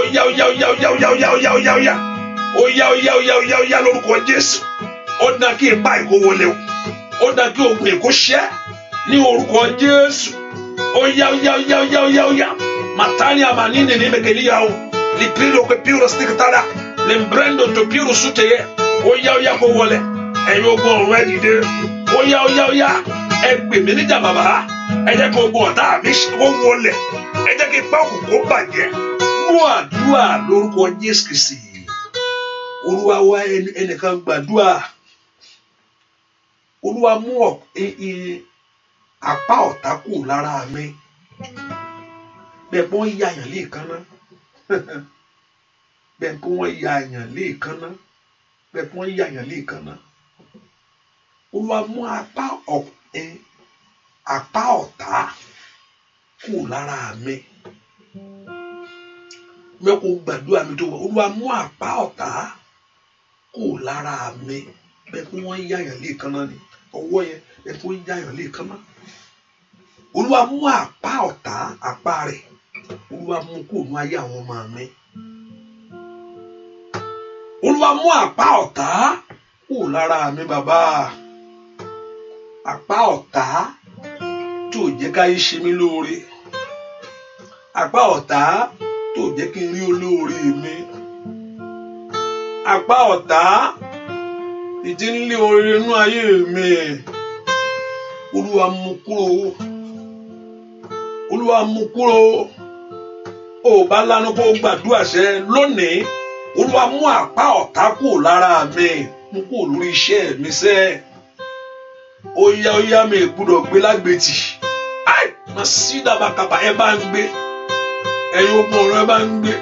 S1: yá lórúkọ Jésù. Ó dá kí ipa ìkó wọlé o. Ó dá kí ogun ìkó ṣẹ́ ní orúkọ Jésù. Ó yá. Matani amanini ni megelia o. Lipido ke piro stiktada. Lembrando to piro suteye. Ó yá kó wọlé. Ẹ̀yin ogun ọ̀run ẹ dìde. Ó yá. Ẹ gbè mí níjà bàbá. Ẹ jẹ́ kí ogun ọ̀tá mi kó wọlé. Ẹ jẹ́ kí ipa òkùnkùn bàjẹ́. gbọ́ àdúrà lórúkọ Jésù Kristi. Olúwa wá ẹnìkan gbàdúrà. Olúwa mú apá ọ̀tá kù lára mi. Bẹ́ẹ̀ pé wọ́n ya àyàn léèkánná. Bẹ́ẹ̀ pé wọ́n ya àyàn léèkánná. Bẹ́ẹ̀ pé wọ́n ya àyàn léèkánná. Olúwa mú apá ọ̀tá kù lára mi. Mẹ́kọ̀ọ́ gbàdúrà mi tó wọ̀. Olúwa mú apá ọ̀tá kù lára mi. Bẹ́ẹ̀ pé wọ́n ya àyàn léèkánná ni. Ọwọ́ yẹn bẹ́ẹ̀ pé wọ́n ya àyàn léèkánná. Olúwa mú apá ọ̀tá, apá rẹ̀. Olúwa mú kúrò ní ayé àwọn ọmọ mi. Olúwa mú apá ọ̀tá kúrò lára mi bàbá. Apá ọ̀tá tó jẹ́ ká yé ṣe mí lóore. Apá ọ̀tá tó jẹ́ kí n rí olóore mi. Apá ọ̀tá ìdí ń lé oore inú ayé mi. Olúwa mú kúrò. Olúwa mú kúrò. Ó bá lánàá kó gbàdúrà ṣẹ lónìí. Olúwa mú apá ọ̀tá kúrò lára mi. Mú kúrò lórí iṣẹ́ mi sẹ́. Ó yá mi gbọ́dọ̀ gbé lágbètì. Má sí dàbàkàbà ẹ bá ń gbé. Ẹ̀yin ogun ọ̀rọ̀ ẹ bá ń gbé.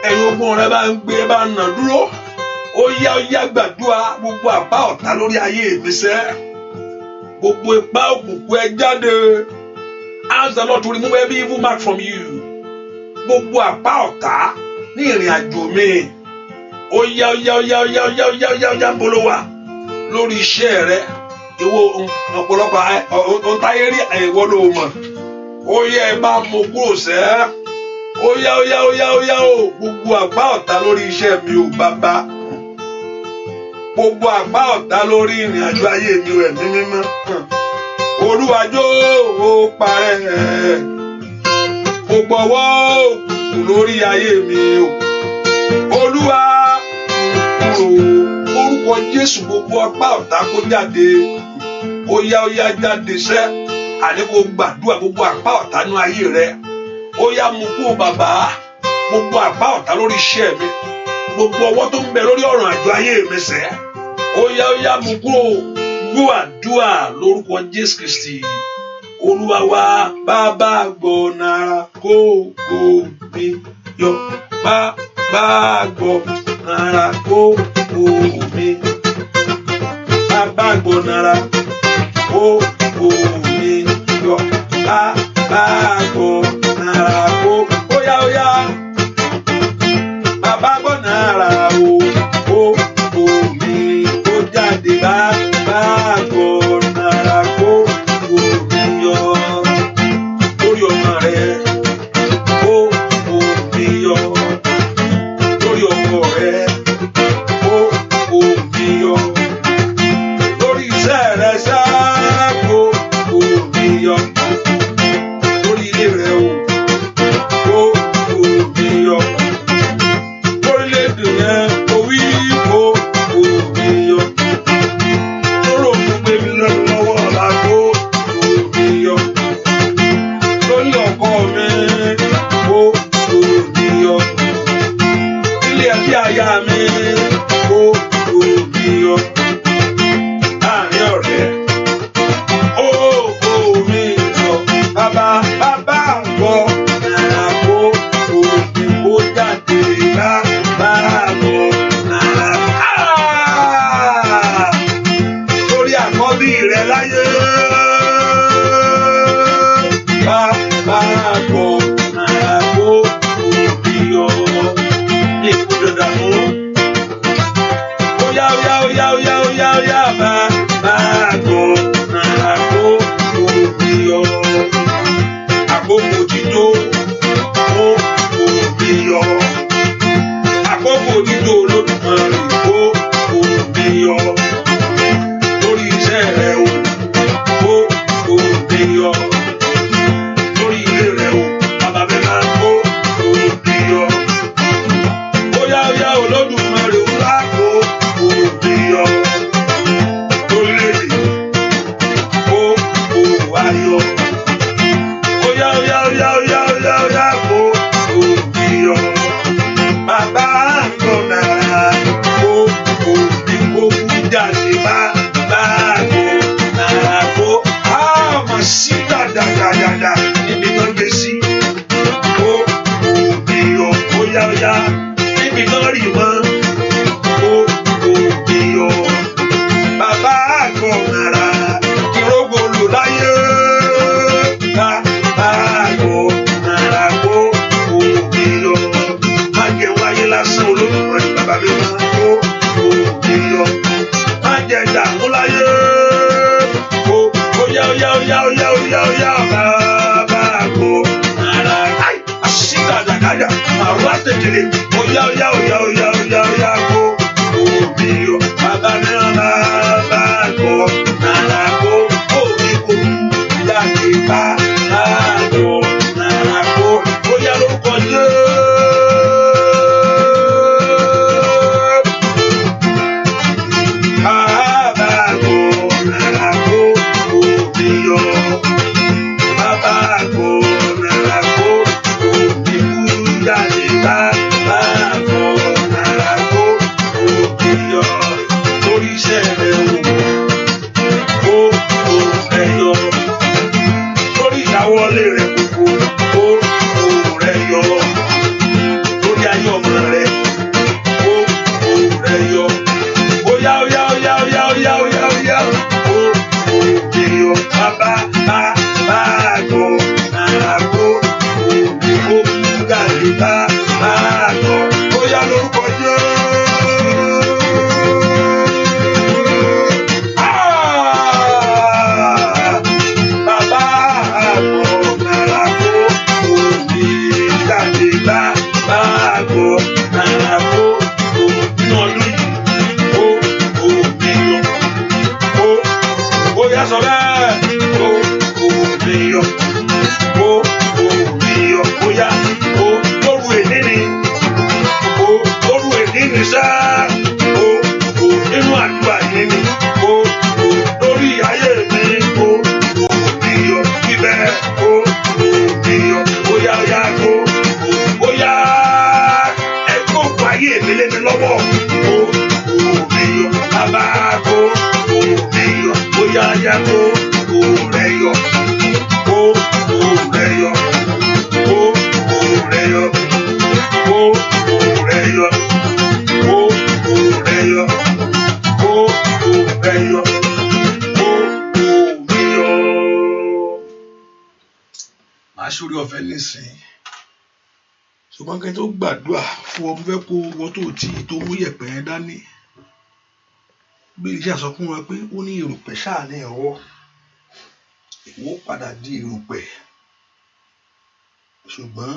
S1: Ẹ̀yin ogun ọ̀rọ̀ ẹ bá ń gbé. Ẹ bá ń nà dúró. Ó yá gbàdúrà gbogbo apá ọ̀tá lórí ayé mi sẹ́. Gbogbo ipá òkùnkùn ẹ jáde. Ask the Lord to remove every evil mark from you. Gbogbo apá ọ̀tá ní ìrìn àjò mi. Ó yá bolówà lórí iṣẹ́ rẹ. Ìwọ ọ̀pọ̀lọpọ̀ ọ̀táyé rí ìwọ ló mọ̀. Ó yá ẹ bá mú kúrò sẹ́. Ó yá o. Gbogbo apá ọ̀tá lórí iṣẹ́ mi ò bàbá. Gbogbo apá ọ̀tá lórí ìrìn àjò ayé mi ò ẹ̀mí mímọ́. Olúwa jọ̀ọ́ ó parẹ́. Gbogbo ọwọ́ òkùnkùn lórí ayé mi o. Olúwa orúkọ Jésù gbogbo apá ọ̀tá kó jáde. Ó yá jáde sẹ́. Àní kó gbàdúrà gbogbo apá ọ̀tá nú ayé rẹ. Ó yá mú kó bàbá. Gbogbo apá ọ̀tá lórí iṣẹ́ mi. Gbogbo ọwọ́ tó ń bẹ lórí ọ̀ràn àjò ayé mi sẹ́. Ó yá mú kúrò. Gbọ́ àdúrà lórúkọ Jésù Kristi. Olúwa wa bàbá gbọ̀nà kó mi yọ. Bàbá gbọ̀nà kó mi. Bàbá gbọ̀nà kó mi yọ. Bàbá gbọ̀nà kó. Ó yá. Bàbá gbọ̀nà kó mi. Ó jáde bàbá gbọ̀nà kó mi yọ. Lórí ọmọ rẹ kó mi yọ. Lórí ọkọ rẹ kó mi yọ. Lórí iṣẹ́ rẹ ṣá kó mi yọ. Lórí ilé rẹ kó mi yọ. Lórílẹ̀-èdè yẹn kó wí kó mi yọ. Lóró fún gbé mi lọ́wọ́ ọ̀la kó mi yọ. Lórí ọkọ mi kó mi yọ. Ilé ẹbí aya mi kó mi yọ. Láàrin ọ̀rẹ́ ó mi yọ. Bàbá gbọ́ náírà kó mi kó jáde bàbá gbọ́ náírà. Lórí àkọ́bí rẹ láyé. Bàbá gbọ́ náírà kó mi yọ. Ní ìkú dandan mú Sakada, Arwatekele, Oya, Oya, Oya, Oya, Oya, Oya, Go, Obio, Babanana, Bago, Nanago, Obiko, Yakiba, Nago, Nanago, Oya, Lokoje. Aṣọ́rí ọ̀fẹ́ nísìn ṣùgbọ́n kí n tó gbàdúrà fún ọmọ fẹ́ kó wọ́n tó mú yẹ̀pẹ̀ yẹn dání bí iṣẹ́ àsọ fún wa pé ó ní erùpẹ̀ ṣáà ní ẹ̀rọ ìwọ padà di erùpẹ̀ ṣùgbọ́n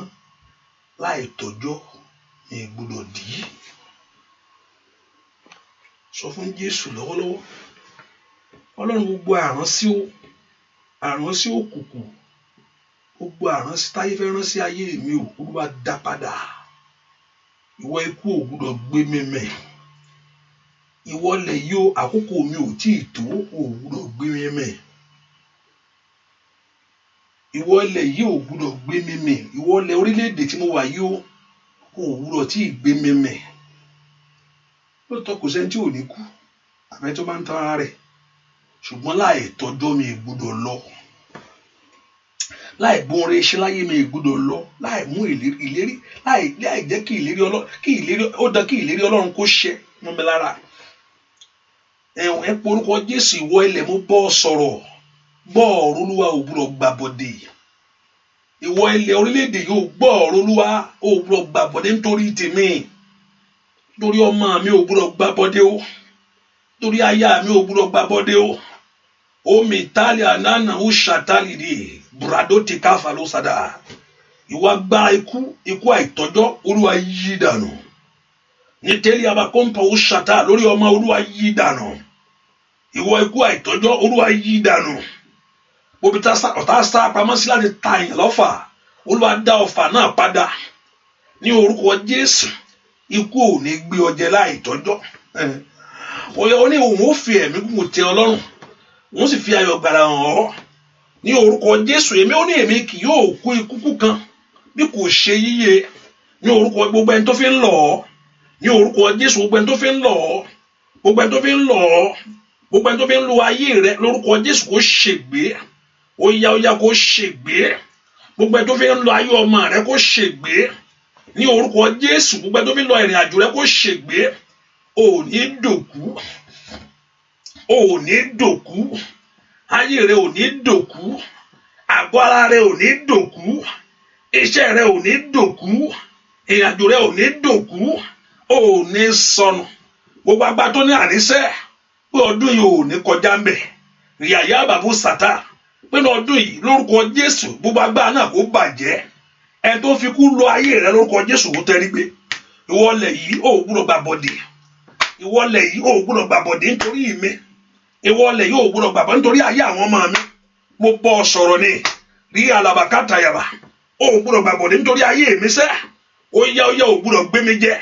S1: láì tọ́jọ́ ní gbọ́dọ̀ dì í sọ fún Jésù lọ́wọ́lọ́wọ́ Ọlọ́run gbogbo àrán sí òkùnkùn gbogbo àrán sí táyé fẹ́ rán sí ayé mi ò Olúwa dá padà ìwọ ikú ò gbọ́dọ̀ gbé mímẹ́ ìwọ lẹ̀ yóò àkókò mi ò tí ì tó ò gbọ́dọ̀ gbé mímẹ́ ìwọ lẹ̀ yóò gbọ́dọ̀ gbé mímẹ́ ìwọ lẹ̀ orílẹ̀-èdè tí mo wà yóò ò gbọ́dọ̀ tí ì gbé mímẹ́ lóòótọ́ kò sẹ́ni tí ò ní kú àbẹ́ tó bá ń tan ara rẹ̀ ṣùgbọ́n láì tọ́jọ́ mi gbọ́dọ̀ lọ láì gbọ́n rẹ ṣe láyé mi gbọ́dọ̀ lọ láì mú ìlérí láì jẹ́ kí ìlérí Ọlọ́run kó ṣẹ mọ́ mi lára ẹ̀wọ̀n ẹ porúkọ Jésù ìwọ ilẹ̀ mo bọ́ sọ̀rọ̀ gbọ́ ọ̀rọ̀ Olúwa ò gbọ́dọ̀ gbàbọ̀dé ìwọ ilẹ̀ orílẹ̀-èdè yóò gbọ́ ọ̀rọ̀ Olúwa ò gbọ́dọ̀ gbàbọ̀dé nítorí tèmi nítorí ọmọ mi ò gbọ́dọ̀ gbàbọ̀dé o nítorí aya mi ò gbọ́dọ̀ gbàbọ̀dé o omi italia nana ó ṣàtàlì rí burado ti káfà ló sadà ìwà gba ikú àìtọ́jọ́ Olúwa yí dànù ní tẹ́lẹ̀ abakọ́ńpà ó ṣàtà lórí ọmọ Olúwa yí dànù ìwọ ikú àìtọ́jọ́ Olúwa yí dànù bóbi ọ̀tá sá pamọ́ sí láti ta èèyàn lọ́fà Olúwa dá ọfà náà padà ní orúkọ Jésù ikú ò ní gbé ọ jẹ láìtọ́jọ́ ó ní òun ó fi ẹ̀mí gùn tẹ́ Ọlọ́run wọ́n sì fi ayọ̀ gbàrà hàn ọ́ ní orúkọ Jésù èmi kì yóò kú ikú kan bí kò ṣe yíyẹ ní orúkọ gbogbo ẹni tó fi ń lọ̀ ọ́ ní orúkọ Jésù gbogbo ẹni tó fi ń lọ̀ ọ́ gbogbo ẹni tó fi ń lọ̀ ọ́ gbogbo ẹni tó fi ń lo ayé rẹ lórúkọ Jésù kó ṣègbé ó yá kó ṣègbé gbogbo ẹni tó fi ń lo ayé ọmọ rẹ kó ṣègbé ní orúkọ Jésù gbogbo ẹni tó fi ń lo ìrìn àjò rẹ kó ṣègbé ò ní dòkú ayé rẹ ò ní dòkú àgọ́ ara rẹ ò ní dòkú iṣẹ́ rẹ ò ní dòkú ìrìnàjò rẹ ò ní dòkú ò ní sọnù gbogbo agbá tó ní àníṣe pé ọdún yìí ò ní kọjá mbẹ ríàyà bàbú sàtà pé ní ọdún yìí lórúkọ Jésù gbogbo agbá náà kó bàjẹ́ ẹ tó fi kú lọ ayé rẹ lórúkọ Jésù kó tẹrí gbé. Ìwọlẹ̀ yìí ò gbúdọ̀ gbàbọ̀dé, ìwọlẹ̀ yìí ò gbúdọ̀ gbàbọ̀dé nítorí mi, ìwọlẹ̀ yìí ò gbúdọ̀ gbàbọ̀dé nítorí ayé àwọn ọmọ mi. Mo bọ́ sọ̀rọ̀ ni rí alabakata yaba, ò gbúdọ̀ gbàbọ̀dé nítorí ayé mi sẹ́, ó yá ò gbúdọ̀ gbé mi jẹ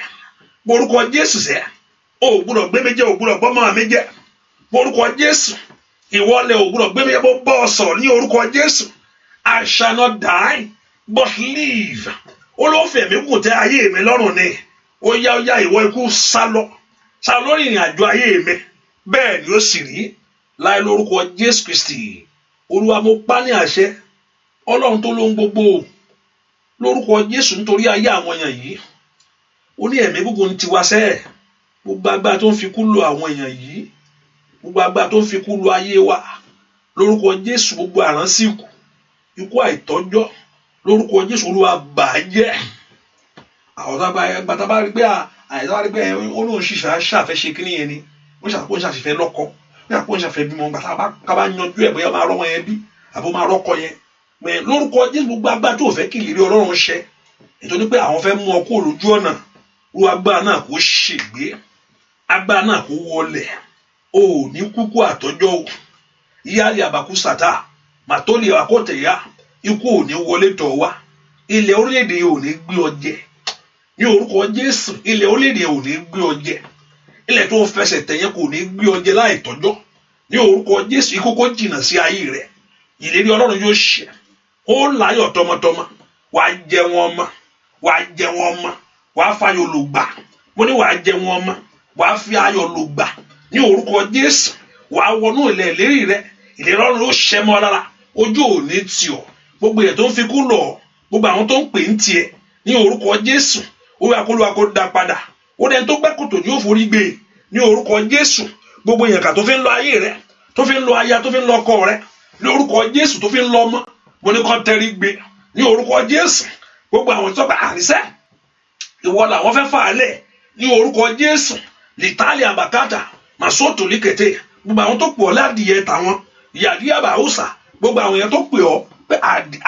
S1: orúkọ Jésù sẹ́, ò gbúdọ̀ gbé mi jẹ, ò gbúdọ̀ gbọ́mọ mi jẹ orúkọ Jésù. Ìwọlẹ̀ ò gbúdọ̀ gbé mi jẹ, mo bọ́ sọ̀rọ̀ ní orúkọ Jésù. I shall not die but live. Olófẹ́ mi kù tẹ ayé mi lọ́rùn ni. Ó yá ìwọ ikú sálọ lórí ìrìn àjò ayé mi. Bẹ́ẹ̀ ni ó sì rí láì lórúkọ Jésù Kristi. Olúwa mo pa ní àṣẹ, Ọlọ́run tó lóhun gbogbo, lórúkọ Jésù nítorí ayé àwọn èèyàn yìí. Ó ní ẹ̀mí gígùn ti wá sẹ́, gbogbo agbára tó ń fi kú lọ àwọn èèyàn yìí, gbogbo agbára tó ń fi kú lọ ayé wa, lórúkọ Jésù gbogbo àránsìkù, ikú àìtọ́jọ́, lórúkọ Jésù Olúwa bàjẹ́. Àwọn bàtà bá rí pé olóhùn ṣàfẹ́ ṣe kíní yẹn ni, wọ́n ṣàfẹ́ lọ́kọ, wọ́n ṣàfẹ́ bímọ, bàtà bá yanjú ẹ̀ bóyá máa rọ́mọ yẹn bí àbó máa rọ́kọ yẹn. Mẹ lórúkọ Jésù gbogbo agbára tó fẹ́ kí ìlérí Ọlọ́run ṣẹ, nítorí pé àwọn fẹ́ mú ọ kó lójú ọ̀nà, Olúwa agbára náà kó ṣègbé, agbára náà kó wọlẹ̀, ò ní kúkú àtọ́jọ́ o. Ìyáàlì àbàkú sàtà màtólì àkọ́tẹ̀yà, ikú ò ní wọlé tọ̀ wá, ilẹ̀ orílẹ̀-èdè ò ní gbé ọ jẹ ní orúkọ Jésù. Ilẹ̀ orílẹ̀-èdè ò ní gbé ọ jẹ, ilẹ̀ tó fẹsẹ̀ tẹ̀yẹ kò ní gbé ọ jẹ láì tọ́jọ́ ní orúkọ Jésù. Ikú kó jìnnà sí ayé rẹ, ìlérí Ọlọ́run yóò ṣẹ, ó láyọ̀ tọmọtọmọ, wàá jẹ wọn mọ́, wàá jẹ wọn mọ́, wàá fayọ̀ lò gbà. Mo ní wàá jẹ wọn mọ́, wàá fi ayọ̀ lò gbà ní orúkọ Jésù. Wàá wọnú ilẹ̀ ìlérí rẹ, ìlérí Ọlọ́run yóò ṣẹ mọ́ lára, ojú ò ní tì ọ́. Gbogbo èèyàn tó ń fi kú lọ, gbogbo àwọn tó ń pè ń tiẹ̀ ní orúkọ Jésù, Olúwa kó dá padà. Ó dẹni tó gbẹ́ kòtò ní òforí gbé ní orúkọ Jésù. Gbogbo èèyàn kà tó fi ń lọ ayé rẹ, tó fi ń lọ aya, tó fi ń lọ ọkọ rẹ ní orúkọ Jésù, tó fi ń lọ ọmọ, mo ní kàn tẹrí gbé ní orúkọ Jésù. Gbogbo àwọn tó bá àrísẹ́ ìwọ làwọn fẹ́ fà á lẹ̀ ní orúkọ Jésù. Lìtálì àbàkátà màsóòtò líkètè, gbogbo àwọn tó pọ̀ ládìyẹ tàwọn yàdíyàbà òòsà, gbogbo àwọn yẹn tó pè ọ́ pé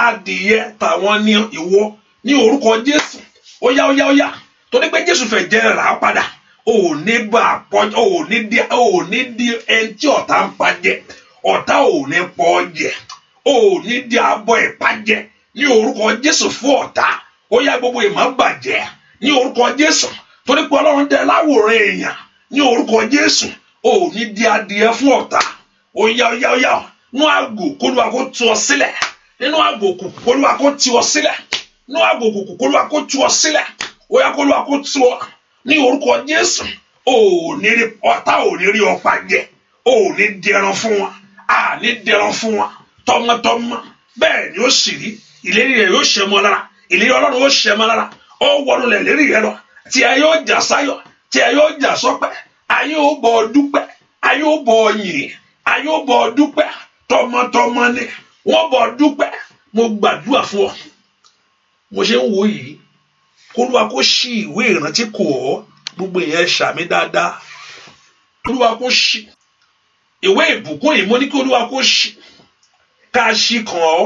S1: adìyẹ tàwọn ní ìwọ ní orúkọ Jésù. Ó yá torí pé Jésù fẹ́ jẹ́ rà á padà. Ò ní bá pọ̀, ò ní di ẹni tí ọ̀tá ń pa jẹ, ọ̀tá ò ní pọ̀ jẹ, ò ní di abọ́ ìpàjẹ ní orúkọ Jésù fún ọ̀tá. Ó yá gbogbo ìmọ̀ bàjẹ́ ní orúkọ Jésù, torí pé Ọlọ́run dẹ láwòrán èèyàn ní orúkọ Jésù. Ò ní di adìyẹ fún ọ̀tá. Ó yá nú àgò k'Olúwa kó tú ọ sílẹ̀, nínú àgò kù k'Olúwa kó tú ọ sílẹ̀, nínú àgò kù k'Olúwa kó tú ọ sílẹ̀. Ó yá k'Olúwa kó tú ọ ní orúkọ Jésù. Ọ̀tá ò ní rí ọ pa jẹ, ò ní dẹran fún wọn, ní dẹran fún wọn tọmọtọmọ. Bẹ́ẹ̀ ni ó sì rí, ìlérí rẹ̀ yóò ṣẹ mọ́ lára, ìlérí Ọlọ́run yóò ṣẹ mọ́ lára. Ó wọnú lẹ̀ lérí rẹ̀ lọ, tí ẹ yóò jà sáyọ̀, tí ẹ yóò jà sọ́pẹ́, ayé ó bọ̀ dúpẹ́, ayé ó bọ̀ yìn, ayé ó bọ̀ dúpẹ́, tọmọtọmọ ni wọ́n bọ̀ dúpẹ́. Mo gbàdúrà fún ọ, mo ṣe ń wò yìí, k'Olúwa kó ṣí ìwé ìrántí kò ọ́. Gbogbo èèyàn ṣàmì dáadáa. Olúwa kó ṣí ìwé ìbùkún yìí, mo ní kí Olúwa kó ṣí, ká ṣí kàn ọ́.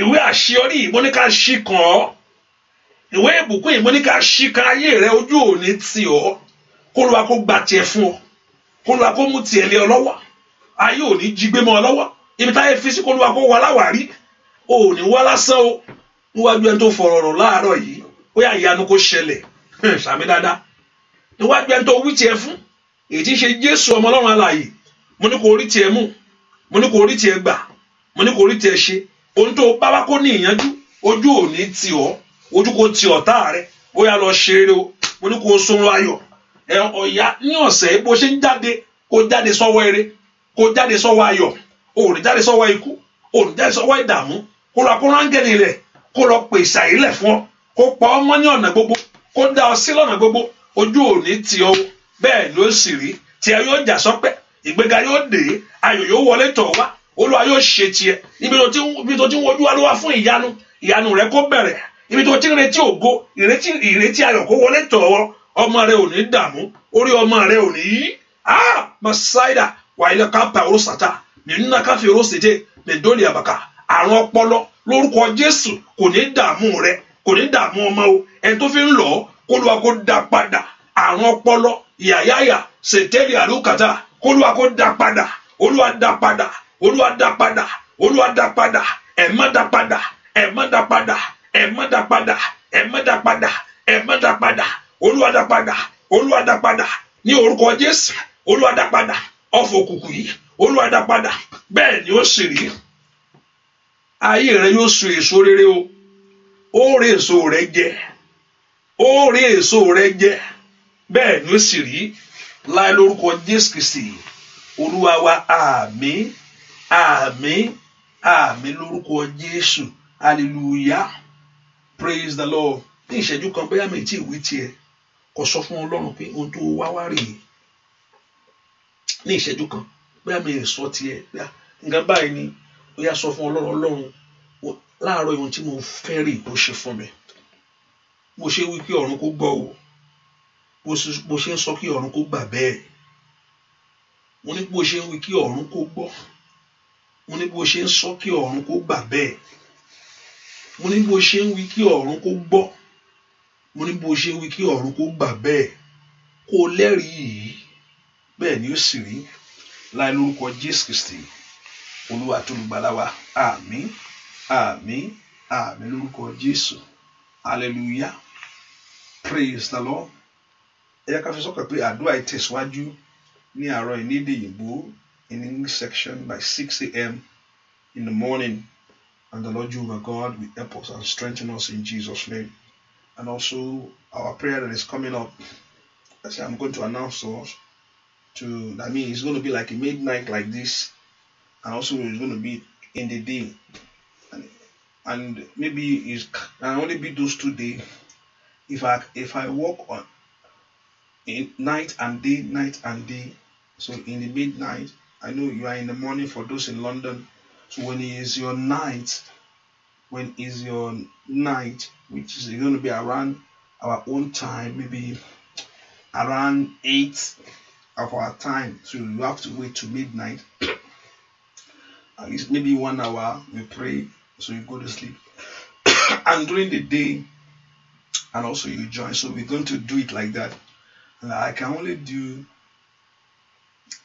S1: Ìwé àṣeyọrí yìí, mo ní ká ṣí kàn ọ́. Ìwé ìbùkún yìí, mo ní ká ṣí kan ayé rẹ, ojú ò ní tì ọ́. K'Olúwa kó gba tiẹ̀ fún ọ, k'Olúwa kó mú tiẹ̀ lé ọ lọ́wọ́. Ayé ò ní jí gbé mọ́ ọ lọ́wọ́. Ibi táyé fi sí, k'Olúwa kó wà láwàárí. Ò ní wá lásán o. Níwájú ẹni tó fọ̀rọ̀ rọ̀ láàárọ̀ yìí, ó yá ìyanu kó ṣẹlẹ̀. Ṣàmì dáadáa. Níwájú ẹni tó wí tiẹ̀ fún, èyí tí ń ṣe Jésù ọmọ Ọlọ́run alààyè, mo ní kó rí tiẹ̀ mú, mo ní kó rí tiẹ̀ gbà, mo ní kó rí tiẹ̀ ṣe. Ohun tó bá wá kó ní ìyanjú, ojú ò ní tì ọ́, ojú kò tì ọ̀tá rẹ. Ó yá lọ ṣe eré o, mo ní kó sún ayọ̀. Ọ̀yá ní ọ̀sẹ̀ bó ṣe ń jáde, kó jáde sọ́wọ́ eré, kó jáde sọ́wọ́ ayọ̀, ò ní jáde sọ́wọ́ ikú, ò ní jáde sọ́wọ́ ìdààmú. Kó lọ kó rángẹ́lì rẹ̀, kó lọ pèsè àyílẹ̀ fún ọ, kó pa ọmọ ní ọ̀nà gbogbo, kó dá ọ sí lọ́nà gbogbo. Ojú ò ní tì ọ́, bẹ́ẹ̀ ló sì rí. Tí ẹ yóò jà sọ́pẹ́, ìgbéga yóò dé, ayọ̀ yóò wọlé tọ̀ wá. Olúwa yóò ṣe tiẹ̀. Ibi tó ti ń wojú Olúwa fún ìyanu rẹ kó bẹ̀rẹ̀. Ibi tó ti ń retí ògo, ìrètí ayọ̀ kó wọlé tọ̀ ọ́. Ọmọ rẹ ò ní dààmú, orí ọmọ rẹ ò ní yí. Masaida wà ilẹ̀ kápá oró sàtà, nínú káfí oró sèté, mẹ́dọ́lì àbàkà, àrùn ọpọlọ lórúkọ Jésù kò ní dààmú rẹ, kò ní dààmú ọmọ o, ẹni tó fi ń lọ k'Olúwa kó dá padà, àrùn ọpọlọ yàyàyà sètẹ́lì àlùkàtà k'Olúwa kó dá padà, Olúwa dá padà, Olúwa dá padà, Olúwa dá padà, ẹ̀mọ́ dá padà, ẹ̀mọ́ dá padà, ẹ̀mọ́ dá padà, ẹ̀mọ́ dá padà, ẹ̀mọ́ dá padà, Olúwa dá padà, Olúwa dá padà ní orúkọ Jésù, Olúwa dá padà ọ̀fọ̀ òkùnkùn yìí, Olúwa dá padà. Bẹ́ẹ̀ ni ó sì rí, ayé rẹ yóò so èso rere o, ó rí èso rẹ jẹ, ó rí èso rẹ jẹ, bẹ́ẹ̀ ni ó sì rí láì lórúkọ Jésù Kristi Olúwa wa. Àmín, àmín, àmín lórúkọ Jésù. Hallelujah, praise the Lord. Ní ìṣẹ́jú kan bóyá mi tí ìwé tiẹ̀ kò sọ fún Ọlọ́run pé ohun tó wá wá rèé. Ní ìṣẹ́jú kan bóyá mi sọ tiẹ̀ nǹkan báyìí ni, ó yá sọ fún Ọlọ́run láàárọ̀ ohun tí mo fẹ́ rí tó ṣe fún mi. Mo ṣe wí kí ọ̀run kó gbọ́ o, bó ṣe ń sọ kí ọ̀run kó gbà bẹ́ẹ̀. Mo ní bó ṣe ń wí kí ọ̀run kó gbọ́, mo ní bó ṣe ń sọ kí ọ̀run kó gbà bẹ́ẹ̀. Mo ní bó ṣe ń wí kí ọ̀run kó gbọ́, mo ní bó ṣe ń wí kí ọ̀run kó gbà bẹ́ẹ̀. Kó lẹ́rìí yìí, bẹ́ẹ̀ ni ó sì rí láì lórúkọ Jésù Kristi Olúwa tó lùgbàlà wa. Àmín, àmín, àmín lórúkọ Jésù. Hallelujah, praise the Lord. Ẹ yá ká fi sọ́kàn pé àdúrà ìtẹ̀síwájú ní àárọ̀ ní èdè Ìgbò in English section by 6 a.m. in the morning, and the Lord Jehovah God will help us and strengthen us in Jesus' name. And also our prayer that is coming up, I'm going to announce to us, that means it's going to be like a midnight like this, and also it's going to be in the day, and maybe it can only be those 2 days. If I walk on in night and day, so in the midnight, I know you are in the morning for those in London. So when is your night, which is going to be around our own time, maybe around 8 of our time. So you have to wait to midnight. At least maybe 1 hour, we pray, so you go to sleep. And during the day, and also you join. So we're going to do it like that. And I can only do,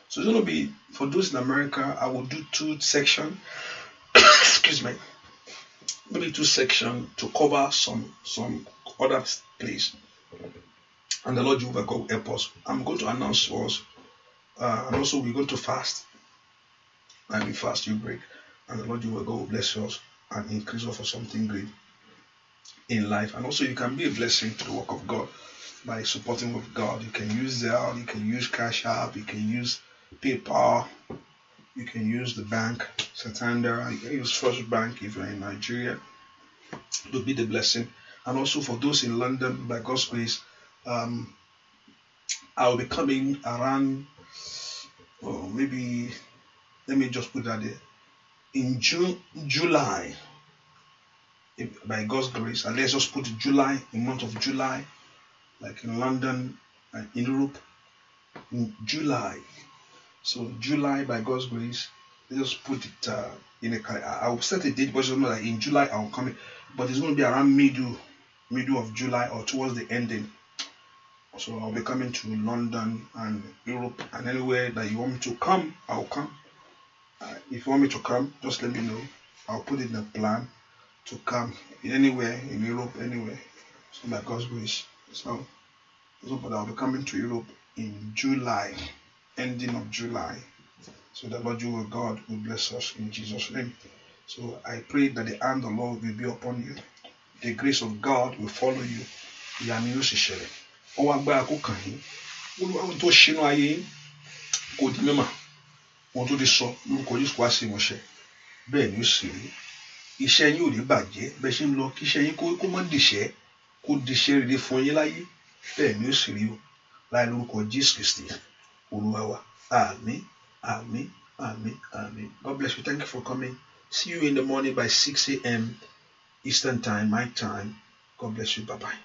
S1: so it's going to be, for those in America, I will do 2 sections. Excuse me. Maybe 2 sections to cover some other place. And the Lord Jehovah God will help us. I'm going to announce for us. And also we're going to fast. And we fast, you break. And the Lord Jehovah God will bless us and increase us for something great in life. And also you can be a blessing to the work of God by supporting with God. You can use Zelle, you can use Cash App, you can use PayPal, you can use the bank, Santander, you can use First Bank if you're in Nigeria, to be the blessing. And also for those in London, by God's grace, I will be coming around, maybe, let me just put that there, in July, by God's grace, and let's just put July, the month of July, like in London and in Europe, in July. So July, by God's grace, let's just put it in a, I'll set a date, but it's not like in July I'll come in, but it's going to be around middle of July or towards the ending. So I'll be coming to London and Europe, and anywhere that you want me to come, I'll come. If you want me to come, just let me know. I'll put it in the plan to come anywhere in Europe, anywhere. So by God's grace. But I'll be coming to Europe in July, ending of July. So the Lord your God will bless us in Jesus' name. So I pray that the hand of the Lord will be upon you. The grace of God will follow you. Ìyanu yóò sì ṣẹlẹ̀. Ọwọ́ agbára kó kàn yín. Olúwa ohun tó ṣínú ayé yín kò di mímọ̀. Ohun tó ti sọ lórúkọ Jésù wá sí ìmọ̀ṣẹ́. Bẹ́ẹ̀ ni ó sì rí. Iṣẹ́ yín ò ní bàjẹ́. Bẹ́ẹ̀ ṣe ń lọ kí iṣẹ́ yín kó má dìṣẹ́. Kó dìṣẹ́ rere fún yín láyé. Bẹ́ẹ̀ ni ó sì rí o. Láì lórúkọ Jésù Kristi Olúwa wa. Àmín, àmín, àmín, àmín. God bless you. Thank you for coming. See you in the morning by 6 a.m. Eastern time, my time. God bless you. Bye-bye.